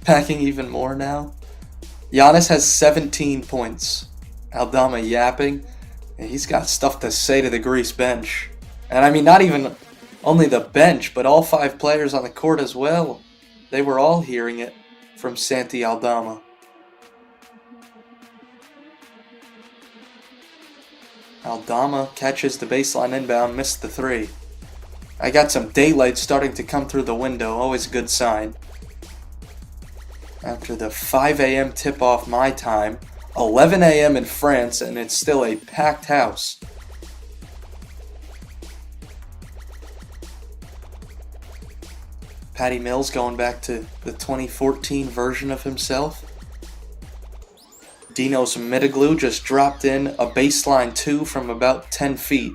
Packing even more now. Giannis has 17 points. Aldama yapping. He's got stuff to say to the Greece bench. And I mean, not even only the bench, but all 5 players on the court as well. They were all hearing it from Santi Aldama. Aldama catches the baseline inbound, missed the 3. I got some daylight starting to come through the window, always a good sign. After the 5 a.m. tip-off my time, 11 a.m. in France, and it's still a packed house. Patty Mills going back to the 2014 version of himself. Dinos Mitoglou just dropped in a baseline 2 from about 10 feet.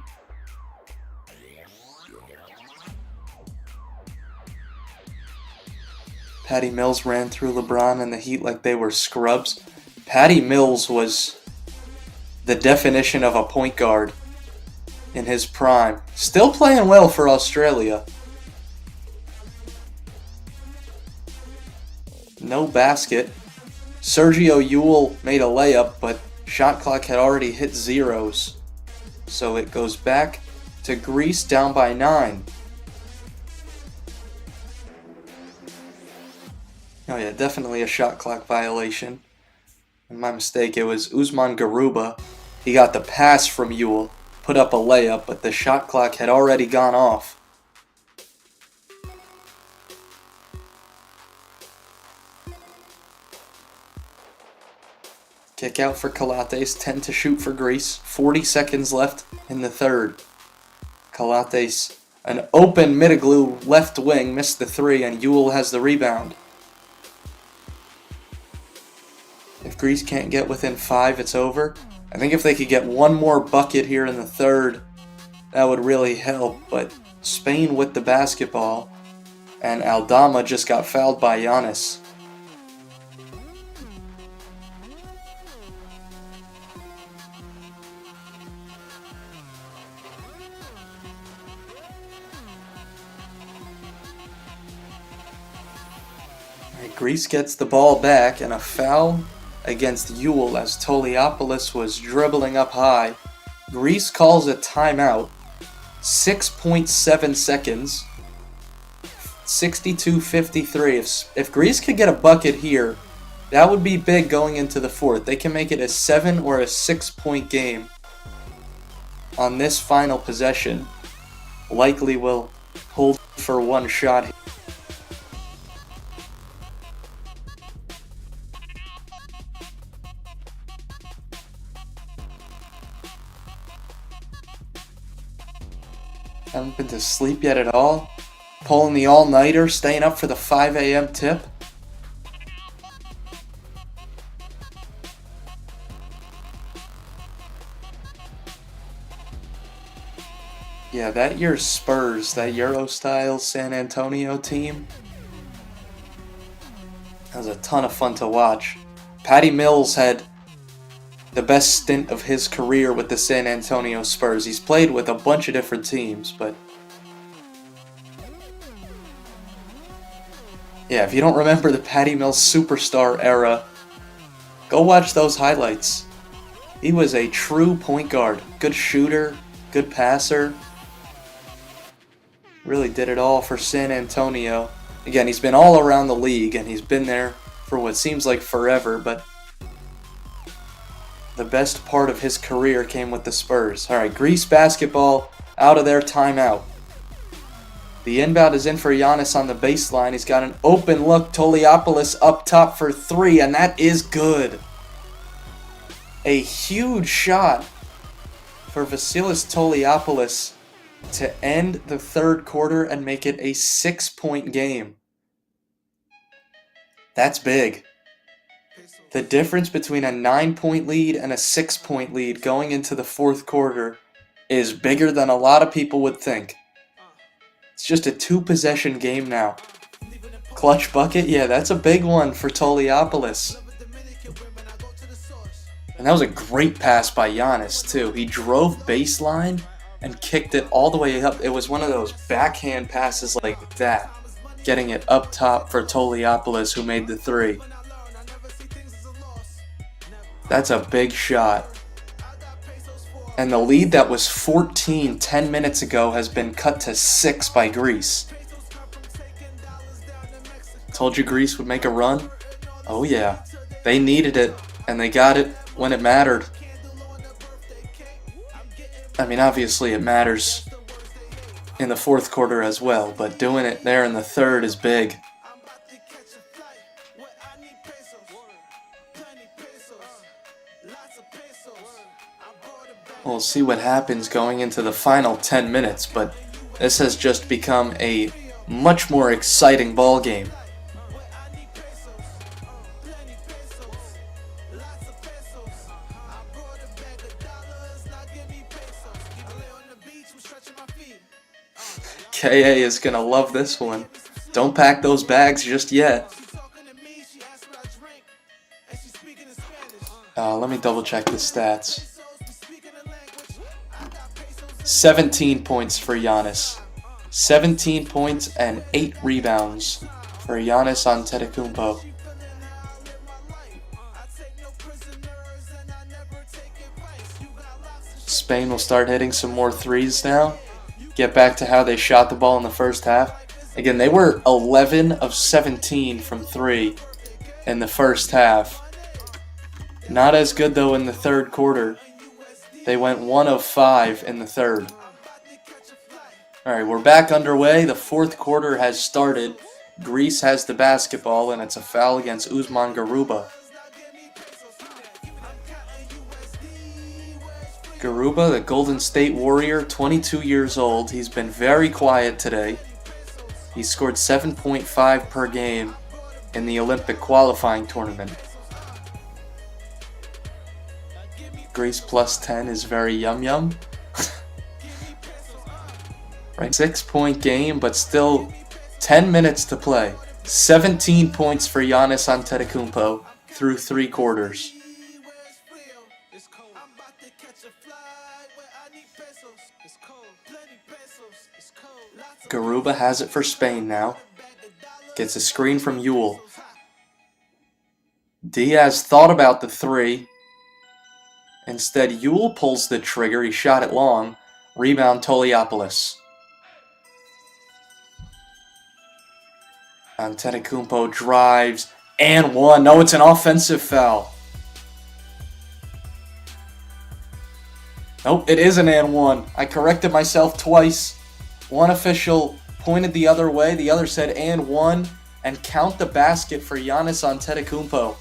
Patty Mills ran through LeBron and the Heat like they were scrubs. Patty Mills was the definition of a point guard in his prime. Still playing well for Australia. No basket. Sergio Ewell made a layup, but shot clock had already hit zeros. So it goes back to Greece down by 9. Oh yeah, definitely a shot clock violation. And my mistake, it was Usman Garuba. He got the pass from Ewell, put up a layup, but the shot clock had already gone off. Kick out for Calates, 10 to shoot for Greece. 40 seconds left in the third. Calates, an open Mitoglou left wing, missed the 3, and Ewell has the rebound. If Greece can't get within 5, it's over. I think if they could get one more bucket here in the third, that would really help. But Spain with the basketball, and Aldama just got fouled by Giannis. Greece gets the ball back, and a foul against Ewell as Toliopoulos was dribbling up high. Greece calls a timeout. 6.7 seconds. 62-53. If Greece could get a bucket here, that would be big going into the fourth. They can make it a 7 or a 6-point game on this final possession. Likely will hold for one shot. Haven't been to sleep yet at all. Pulling the all-nighter, staying up for the 5 a.m. tip. Yeah, that year's Spurs, that Euro-style San Antonio team, that was a ton of fun to watch. Patty Mills had the best stint of his career with the San Antonio Spurs. He's played with a bunch of different teams, but yeah, if you don't remember the Patty Mills superstar era, go watch those highlights. He was a true point guard. Good shooter, good passer. Really did it all for San Antonio. Again, he's been all around the league, and he's been there for what seems like forever, but the best part of his career came with the Spurs. All right, Greece basketball out of their timeout. The inbound is in for Giannis on the baseline. He's got an open look. Toliopoulos up top for 3, and that is good. A huge shot for Vasilis Toliopoulos to end the third quarter and make it a 6-point game. That's big. The difference between a 9-point lead and a 6-point lead going into the fourth quarter is bigger than a lot of people would think. It's just a 2-possession game now. Clutch bucket? Yeah, that's a big one for Toliopoulos. And that was a great pass by Giannis, too. He drove baseline and kicked it all the way up. It was one of those backhand passes like that, getting it up top for Toliopoulos, who made the 3. That's a big shot. And the lead that was 14 10 minutes ago has been cut to 6 by Greece. Told you Greece would make a run? Oh yeah. They needed it, and they got it when it mattered. I mean, obviously it matters in the fourth quarter as well, but doing it there in the third is big. We'll see what happens going into the final 10 minutes, but this has just become a much more exciting ball game. KA is going to love this one. Don't pack those bags just yet. Let me double check the stats. 17 points for Giannis. 17 points and 8 rebounds for Giannis Antetokounmpo. Spain will start hitting some more threes now. Get back to how they shot the ball in the first half. Again, they were 11 of 17 from 3 in the first half. Not as good, though, in the third quarter. They went 1 of 5 in the third. All right, we're back underway. The fourth quarter has started. Greece has the basketball, and it's a foul against Usman Garuba. Garuba, the Golden State Warrior, 22 years old. He's been very quiet today. He scored 7.5 per game in the Olympic qualifying tournament. Greece plus 10 is very yum. Right, 6-point game, but still 10 minutes to play. 17 points for Giannis Antetokounmpo through 3 quarters. Garuba has it for Spain now. Gets a screen from Ewell. Diaz thought about the 3. Instead, Ewell pulls the trigger. He shot it long. Rebound, Toliopoulos. Antetokounmpo drives and one. No, it's an offensive foul. Nope, it is an and one. I corrected myself twice. One official pointed the other way, the other said and one, and count the basket for Giannis Antetokounmpo.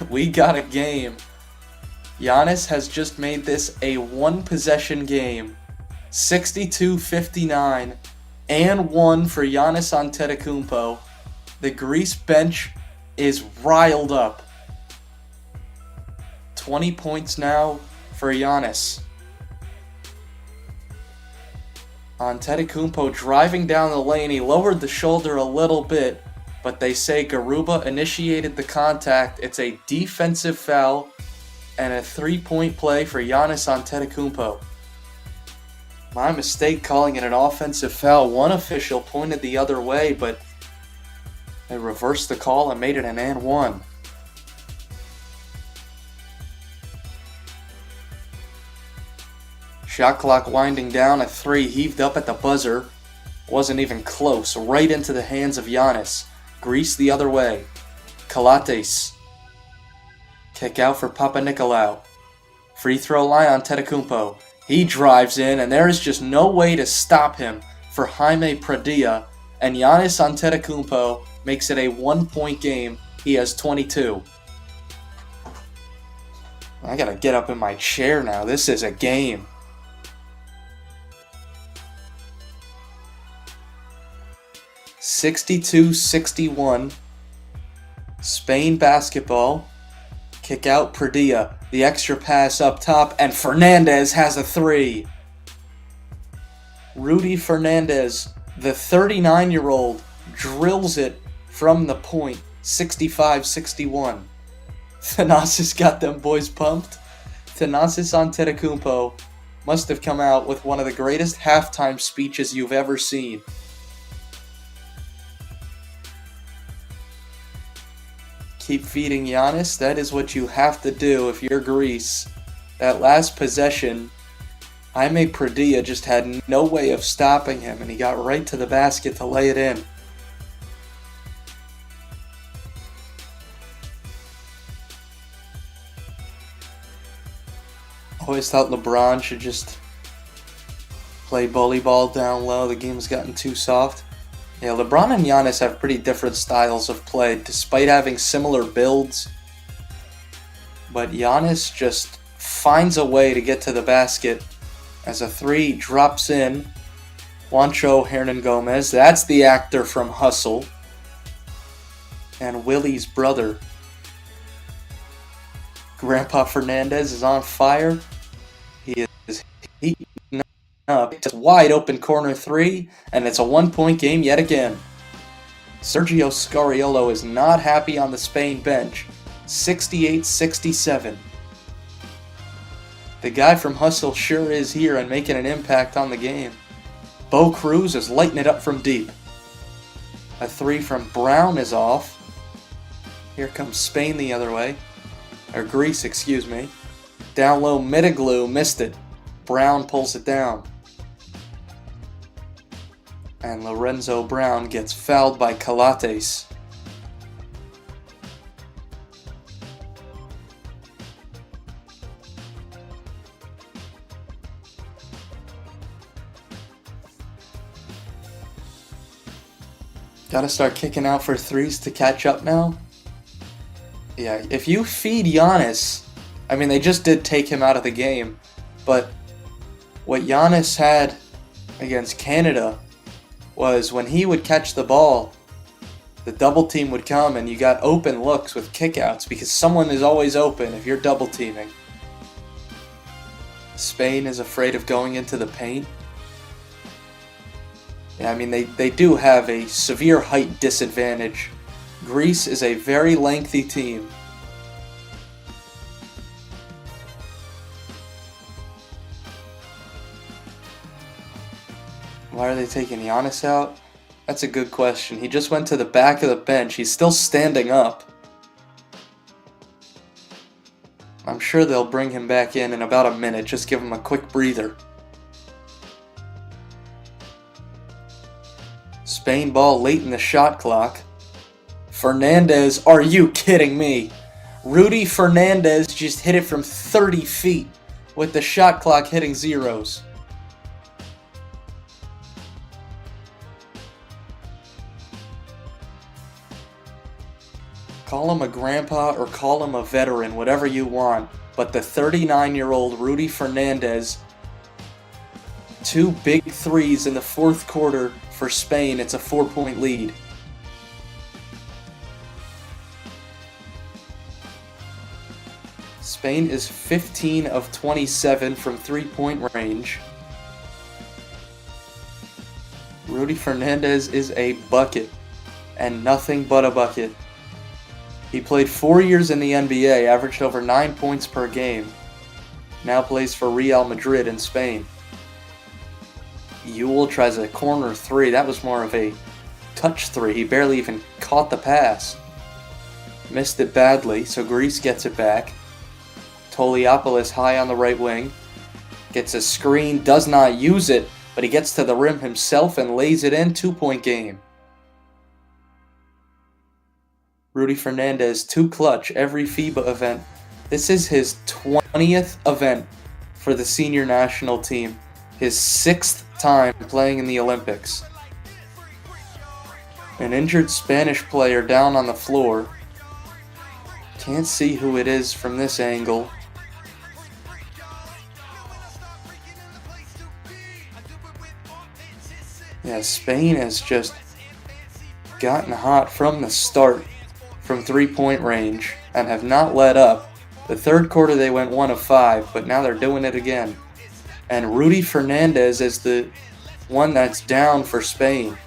We got a game. Giannis has just made this a one-possession game. 62-59 and one for Giannis Antetokounmpo. The Greece bench is riled up. 20 points now for Giannis. Antetokounmpo driving down the lane. He lowered the shoulder a little bit, but they say Garuba initiated the contact. It's a defensive foul and a three-point play for Giannis Antetokounmpo. My mistake calling it an offensive foul. One official pointed the other way, but they reversed the call and made it an and one. Shot clock winding down. A three heaved up at the buzzer. Wasn't even close. Right into the hands of Giannis. Greece the other way. Kalates. Kick out for Papanikolaou. Free throw line on Antetokounmpo. He drives in, and there is just no way to stop him for Jaime Pradilla. And Giannis Antetokounmpo makes it a one-point game. He has 22. I gotta get up in my chair now. This is a game. (62-61). Spain basketball. Kick out Pradilla. The extra pass up top, and Fernandez has a three. Rudy Fernandez, the 39-year-old, drills it from the point. 65-61. Thanasis got them boys pumped. Thanasis Antetokounmpo must have come out with one of the greatest halftime speeches you've ever seen. Keep feeding Giannis. That is what you have to do if you're Greece. That last possession, Jaime Pradilla just had no way of stopping him, and he got right to the basket to lay it in. Always thought LeBron should just play bully ball down low. The game's gotten too soft. Yeah, LeBron and Giannis have pretty different styles of play, despite having similar builds. But Giannis just finds a way to get to the basket as a three drops in. Juancho Hernan-Gomez, that's the actor from Hustle, and Willie's brother. Grandpa Fernandez is on fire. He is heating up. It's a wide open corner three, and it's a one-point game yet again. Sergio Scariolo is not happy on the Spain bench. 68-67. The guy from Hustle sure is here and making an impact on the game. Bo Cruz is lighting it up from deep. A three from Brown is off. Here comes Spain the other way. Or Greece, excuse me. Down low, Mitiglu missed it. Brown pulls it down. And Lorenzo Brown gets fouled by Kalates. Gotta start kicking out for threes to catch up now. Yeah, if you feed Giannis, I mean, they just did take him out of the game, but what Giannis had against Canada was when he would catch the ball, the double team would come and you got open looks with kickouts because someone is always open if you're double teaming. Spain is afraid of going into the paint. Yeah, I mean, they do have a severe height disadvantage. Greece is a very lengthy team. Why are they taking Giannis out? That's a good question. He just went to the back of the bench. He's still standing up. I'm sure they'll bring him back in about a minute. Just give him a quick breather. Spain ball late in the shot clock. Fernandez, are you kidding me? Rudy Fernandez just hit it from 30 feet with the shot clock hitting zeros. Call him a grandpa or call him a veteran, whatever you want. But the 39-year-old Rudy Fernandez, 2 big threes in the fourth quarter for Spain. It's a 4-point lead. Spain is 15 of 27 from 3-point range. Rudy Fernandez is a bucket, and nothing but a bucket. He played 4 years in the NBA, averaged over 9 points per game. Now plays for Real Madrid in Spain. Ewell tries a corner 3. That was more of a touch 3. He barely even caught the pass. Missed it badly, so Greece gets it back. Toliopoulos high on the right wing. Gets a screen, does not use it, but he gets to the rim himself and lays it in. 2-point game. Rudy Fernandez, too clutch every FIBA event. This is his 20th event for the senior national team. His 6th time playing in the Olympics. An injured Spanish player down on the floor. Can't see who it is from this angle. Yeah, Spain has just gotten hot from the start from 3-point range and have not let up. The third quarter they went 1 of 5, but now they're doing it again. And Rudy Fernandez is the one that's down for Spain.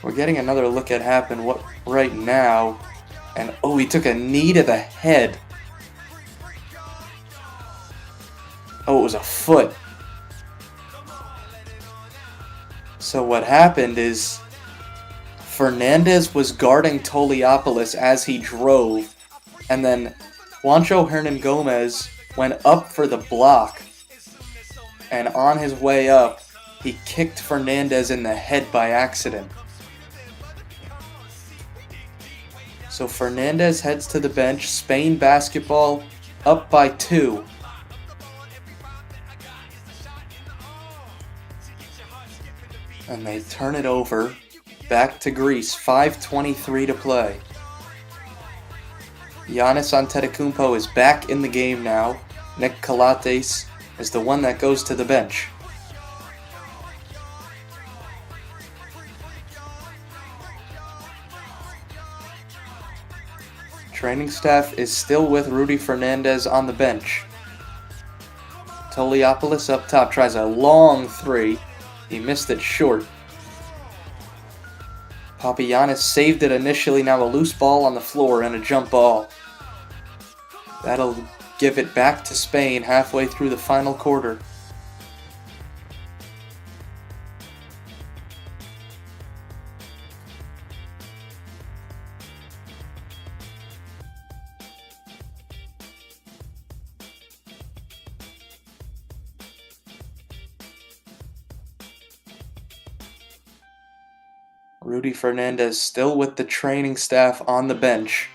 We're getting another look at happen right now. And oh, he took a knee to the head. Oh, it was a foot. So what happened is Fernandez was guarding Toliopoulos as he drove, and then Juancho Hernan Gomez went up for the block, and on his way up, he kicked Fernandez in the head by accident. So Fernandez heads to the bench. Spain basketball up by 2. And they turn it over. Back to Greece. 5:23 to play. Giannis Antetokounmpo is back in the game now. Nick Calates is the one that goes to the bench. Training staff is still with Rudy Fernandez on the bench. Toliopoulos up top tries a long 3. He missed it short. Papagiannis saved it initially, now a loose ball on the floor and a jump ball. That'll give it back to Spain halfway through the final quarter. Rudy Fernandez still with the training staff on the bench.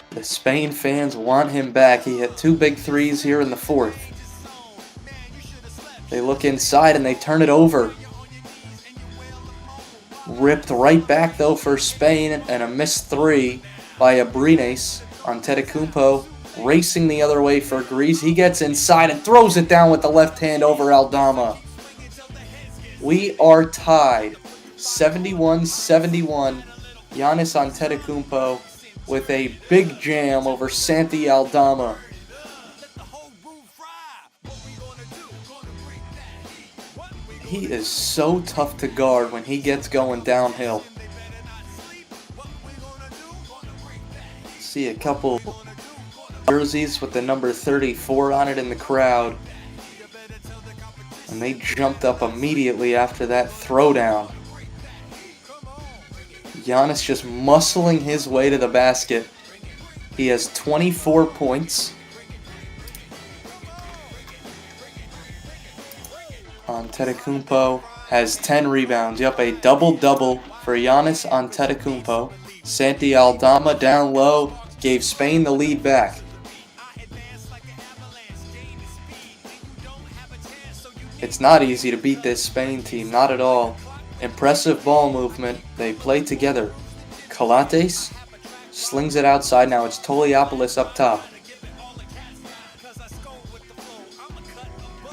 The Spain fans want him back. He hit 2 big threes here in the fourth. They look inside and they turn it over. Ripped right back though for Spain, and a missed 3 by Abrines. Antetokounmpo racing the other way for Greece. He gets inside and throws it down with the left hand over Aldama. We are tied, 71-71. Giannis Antetokounmpo with a big jam over Santi Aldama. He is so tough to guard when he gets going downhill. See a couple jerseys with the number 34 on it in the crowd. And they jumped up immediately after that throwdown. Giannis just muscling his way to the basket. He has 24 points. Antetokounmpo has 10 rebounds. Yep, a double-double for Giannis Antetokounmpo. Santi Aldama down low gave Spain the lead back. It's not easy to beat this Spain team, not at all. Impressive ball movement. They play together. Calates slings it outside. Now it's Toliopoulos up top.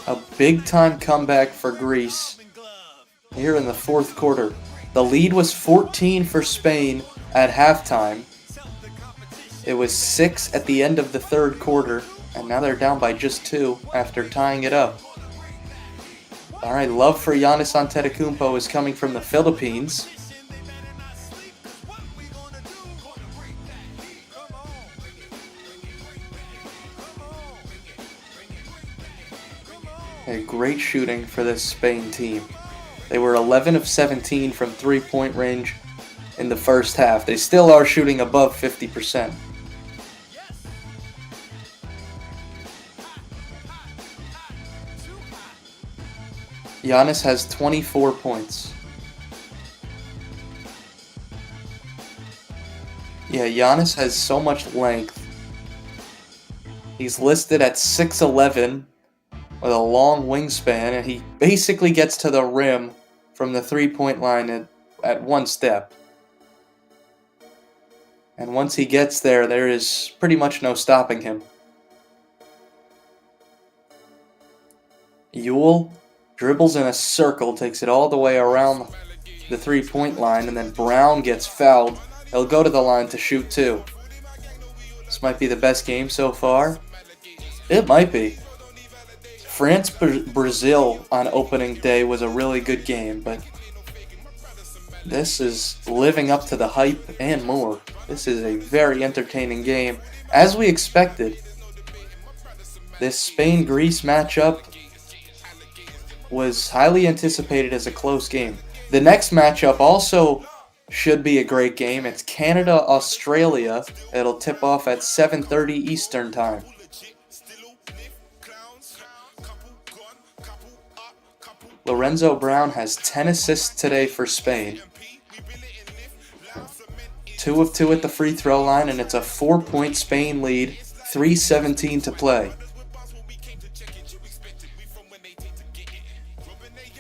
A big-time comeback for Greece here in the fourth quarter. The lead was 14 for Spain at halftime. It was 6 at the end of the third quarter, and now they're down by just 2 after tying it up. All right, love for Giannis Antetokounmpo is coming from the Philippines. A great shooting for this Spain team. They were 11 of 17 from three-point range in the first half. They still are shooting above 50%. Giannis has 24 points. Yeah, Giannis has so much length. He's listed at 6'11", with a long wingspan, and he basically gets to the rim from the three-point line at one step. And once he gets there, there is pretty much no stopping him. Ewell dribbles in a circle, takes it all the way around the three-point line, and then Brown gets fouled. He'll go to the line to shoot two. This might be the best game so far. It might be. France-Brazil on opening day was a really good game, but this is living up to the hype and more. This is a very entertaining game, as we expected. This Spain-Greece matchup was highly anticipated as a close game. The next matchup also should be a great game. It's Canada-Australia. It'll tip off at 7:30 Eastern Time. Lorenzo Brown has 10 assists today for Spain. 2 of 2 at the free throw line, and it's a 4-point Spain lead, 3:17 to play.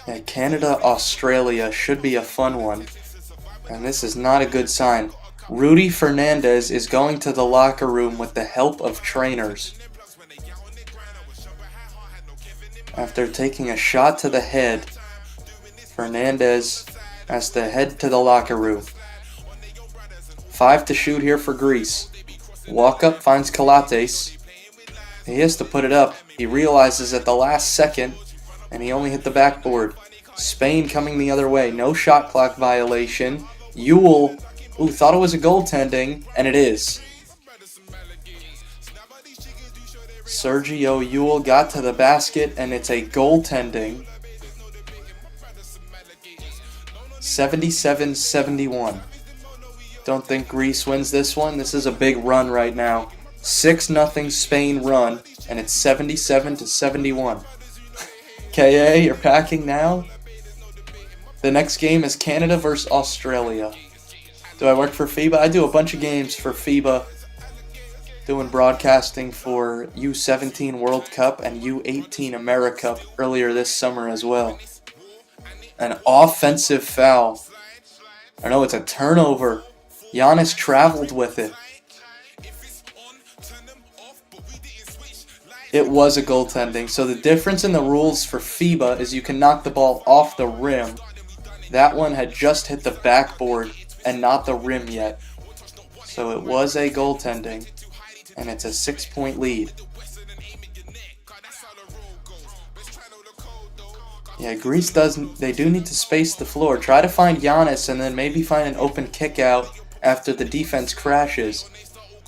Yeah, Canada-Australia should be a fun one, and this is not a good sign. Rudy Fernandez is going to the locker room with the help of trainers. After taking a shot to the head, Fernandez has to head to the locker room. 5 to shoot here for Greece. Walk up finds Calates. He has to put it up. He realizes at the last second, and he only hit the backboard. Spain coming the other way. No shot clock violation. Ewell, thought it was a goaltending, and it is. Sergio Ewell got to the basket, and it's a goaltending. 77-71. Don't think Greece wins this one. This is a big run right now. 6-0 Spain run, and it's 77-71. KA, you're packing now? The next game is Canada versus Australia. Do I work for FIBA? I do a bunch of games for FIBA. Doing broadcasting for U17 World Cup and U18 America Cup earlier this summer as well. An offensive foul. I know it's a turnover. Giannis traveled with it. It was a goaltending. So the difference in the rules for FIBA is you can knock the ball off the rim. That one had just hit the backboard and not the rim yet. So it was a goaltending. And it's a 6-point lead. Yeah, Greece they do need to space the floor. Try to find Giannis and then maybe find an open kick out after the defense crashes.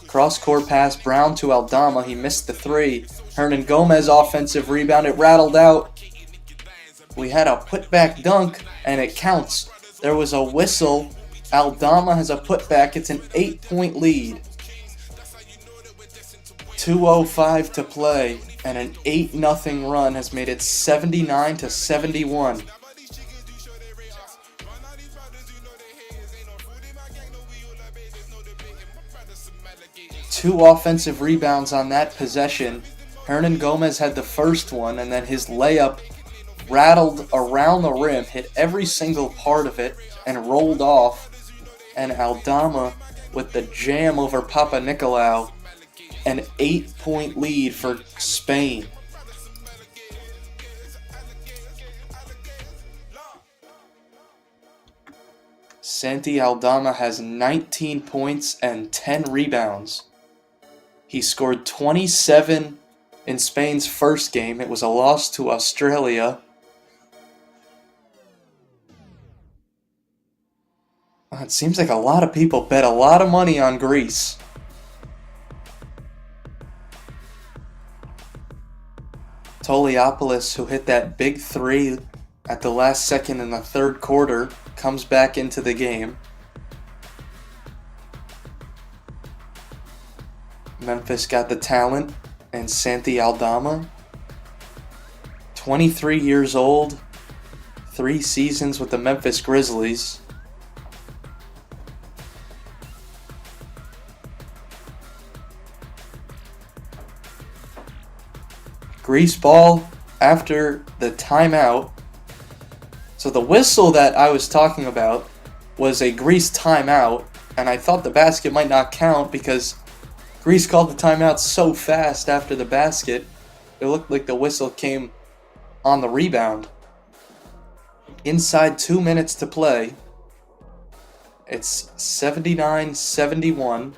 Cross-court pass, Brown to Aldama. He missed the 3. Hernan Gomez offensive rebound. It rattled out. We had a putback dunk, and it counts. There was a whistle. Aldama has a putback. It's an 8-point lead. 2:05 to play, and an 8-0 run has made it 79-71. Two offensive rebounds on that possession. Hernan Gomez had the first one, and then his layup rattled around the rim, hit every single part of it, and rolled off. And Aldama with the jam over Papanikolaou. An 8-point lead for Spain. Santi Aldama has 19 points and 10 rebounds. He scored 27 in Spain's first game. It was a loss to Australia. It seems like a lot of people bet a lot of money on Greece. Toliopoulos, who hit that big three at the last second in the third quarter, comes back into the game. Memphis got the talent, and Santi Aldama, 23 years old, 3 seasons with the Memphis Grizzlies. Greece ball after the timeout. So the whistle that I was talking about was a Greece timeout, and I thought the basket might not count because Greece called the timeout so fast after the basket, it looked like the whistle came on the rebound. Inside 2 minutes to play, it's 79-71.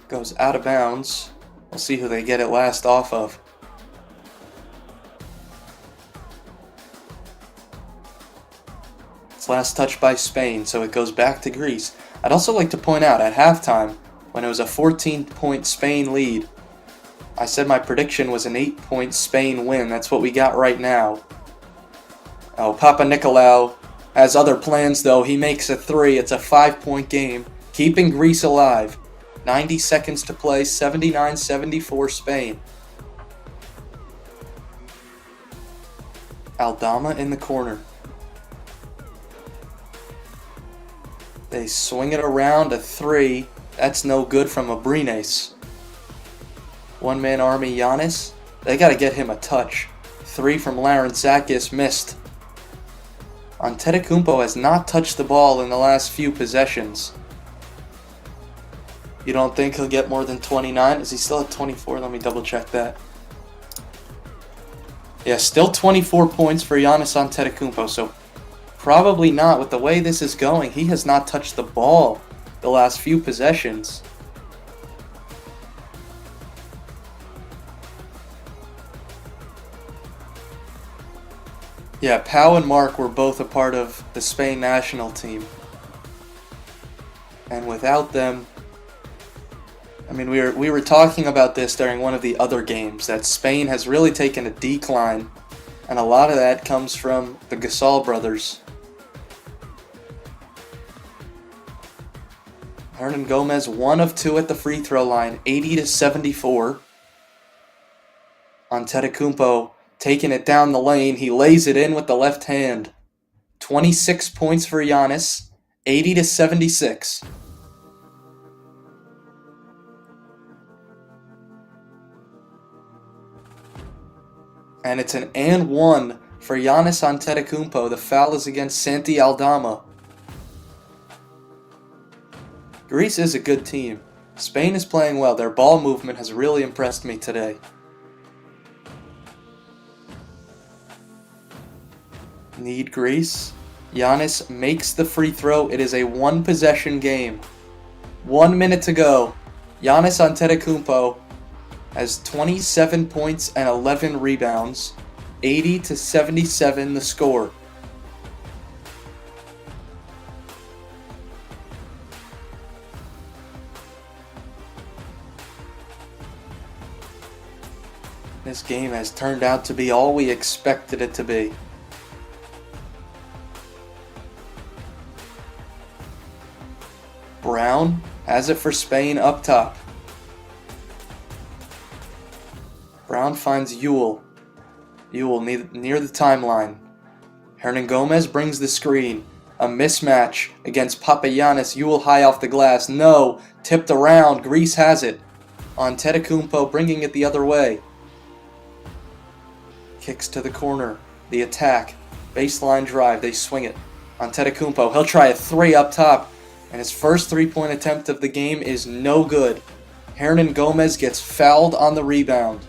Goes out of bounds. We'll see who they get it last off of. It's last touched by Spain, so it goes back to Greece. I'd also like to point out, at halftime, when it was a 14-point Spain lead, I said my prediction was an 8-point Spain win. That's what we got right now. Oh, Papanikolaou has other plans, though. He makes a 3. It's a 5-point game, keeping Greece alive. 90 seconds to play, 79-74 Spain. Aldama in the corner. They swing it around, a 3. That's no good from Abrines. One-man army Giannis. They got to get him a touch. 3 from Larentzakis, missed. Antetokounmpo has not touched the ball in the last few possessions. You don't think he'll get more than 29? Is he still at 24? Let me double check that. Yeah, still 24 points for Giannis Antetokounmpo, so probably not. With the way this is going, he has not touched the ball the last few possessions. Yeah, Pau and Mark were both a part of the Spain national team. And without them, I mean, we were talking about this during one of the other games, that Spain has really taken a decline, and a lot of that comes from the Gasol brothers. Hernan Gomez, 1 of 2 at the free throw line, 80-74. Antetokounmpo taking it down the lane, he lays it in with the left hand. 26 points for Giannis, 80-76. And it's an and 1 for Giannis Antetokounmpo. The foul is against Santi Aldama. Greece is a good team. Spain is playing well. Their ball movement has really impressed me today. Need Greece. Giannis makes the free throw. It is a 1-possession game. 1 minute to go. Giannis Antetokounmpo has 27 points and 11 rebounds. 80-77 the score. This game has turned out to be all we expected it to be. Brown has it for Spain up top. Brown finds Ewell. Ewell near the timeline. Hernan Gomez brings the screen. A mismatch against Papagiannis. Ewell high off the glass. No. Tipped around. Greece has it. Antetokounmpo bringing it the other way. Kicks to the corner. The attack. Baseline drive. They swing it. Antetokounmpo. He'll try a three up top. And his first three-point attempt of the game is no good. Hernan Gomez gets fouled on the rebound.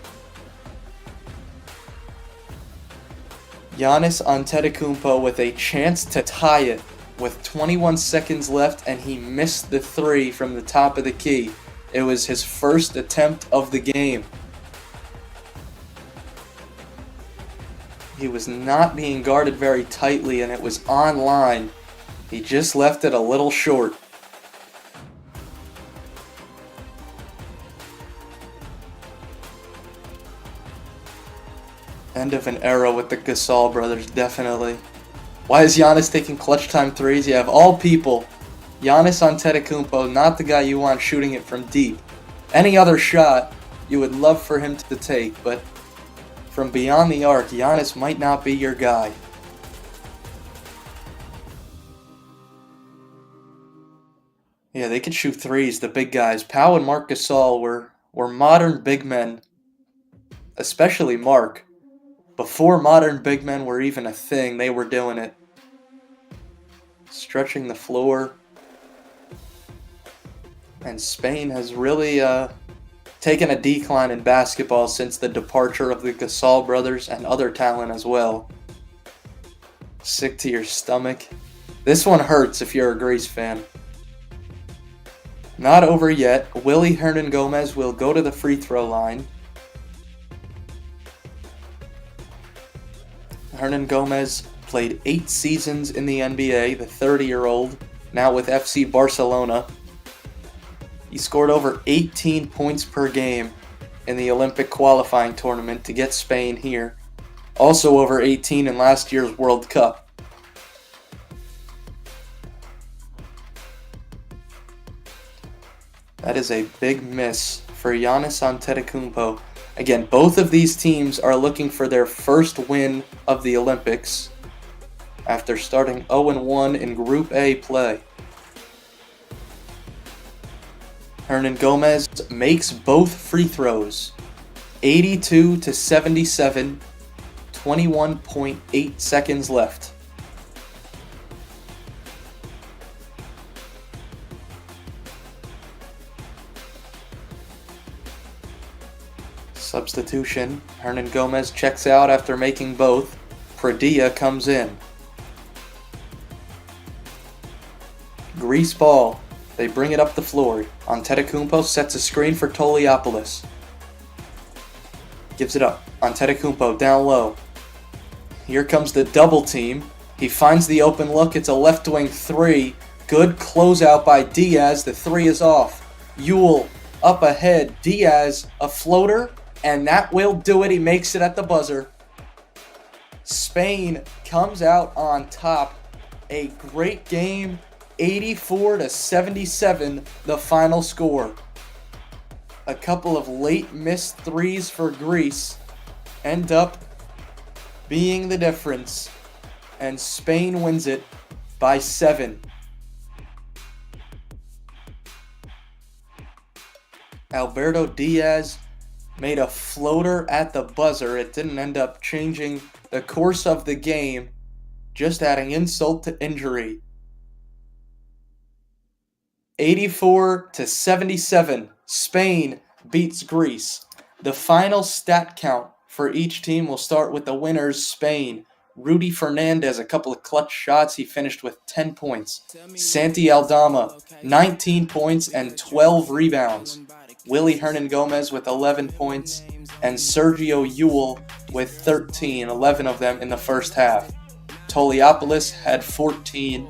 Giannis Antetokounmpo with a chance to tie it with 21 seconds left, and he missed the three from the top of the key. It was his first attempt of the game. He was not being guarded very tightly, and it was on line. He just left it a little short. End of an era with the Gasol brothers, definitely. Why is Giannis taking clutch time threes? You have all people. Giannis Antetokounmpo, not the guy you want shooting it from deep. Any other shot you would love for him to take, but from beyond the arc, Giannis might not be your guy. Yeah, they could shoot threes, the big guys. Pau and Marc Gasol were modern big men, especially Marc. Before modern big men were even a thing, they were doing it. Stretching the floor. And Spain has really taken a decline in basketball since the departure of the Gasol brothers and other talent as well. Sick to your stomach. This one hurts if you're a Greece fan. Not over yet. Willie Hernan Gomez will go to the free throw line. Hernan Gomez played 8 seasons in the NBA, the 30-year-old, now with FC Barcelona. He scored over 18 points per game in the Olympic qualifying tournament to get Spain here. Also over 18 in last year's World Cup. That is a big miss for Giannis Antetokounmpo. Again, both of these teams are looking for their first win of the Olympics after starting 0-1 in Group A play. Hernan Gomez makes both free throws. 82-77, 21.8 seconds left. Substitution. Hernan Gomez checks out after making both. Pradilla comes in. Greece ball. They bring it up the floor. Antetokounmpo sets a screen for Toliopoulos. Gives it up. Antetokounmpo down low. Here comes the double team. He finds the open look. It's a left wing three. Good closeout by Diaz. The three is off. Ewell up ahead. Diaz, a floater. And that will do it. He makes it at the buzzer. Spain comes out on top. A great game. 84-77, the final score. A couple of late missed threes for Greece end up being the difference. And Spain wins it by 7. Alberto Diaz made a floater at the buzzer. It didn't end up changing the course of the game, just adding insult to injury. 84-77, Spain beats Greece. The final stat count for each team will start with the winners, Spain. Rudy Fernandez, a couple of clutch shots. He finished with 10 points. Santi Aldama, 19 points and 12 rebounds. Willie Hernan Gomez with 11 points. And Sergio Ewell with 13, 11 of them in the first half. Toliopoulos had 14.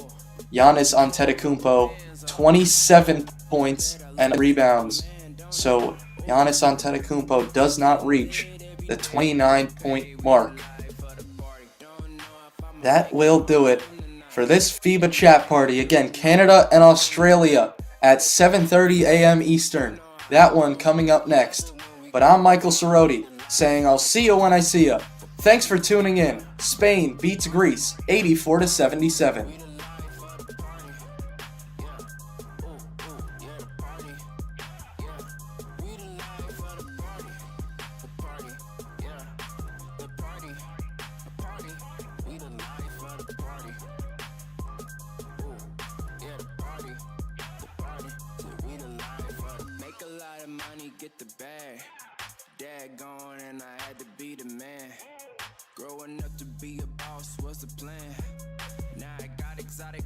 Giannis Antetokounmpo, 27 points and rebounds. So Giannis Antetokounmpo does not reach the 29-point mark. That will do it for this FIBA chat party. Again, Canada and Australia at 7:30 a.m. Eastern. That one coming up next. But I'm Michael Cerroti, saying I'll see you when I see you. Thanks for tuning in. Spain beats Greece 84-77. Get the bag, dad gone and I had to be the man. Growing up to be a boss was the plan. Now I got exotic.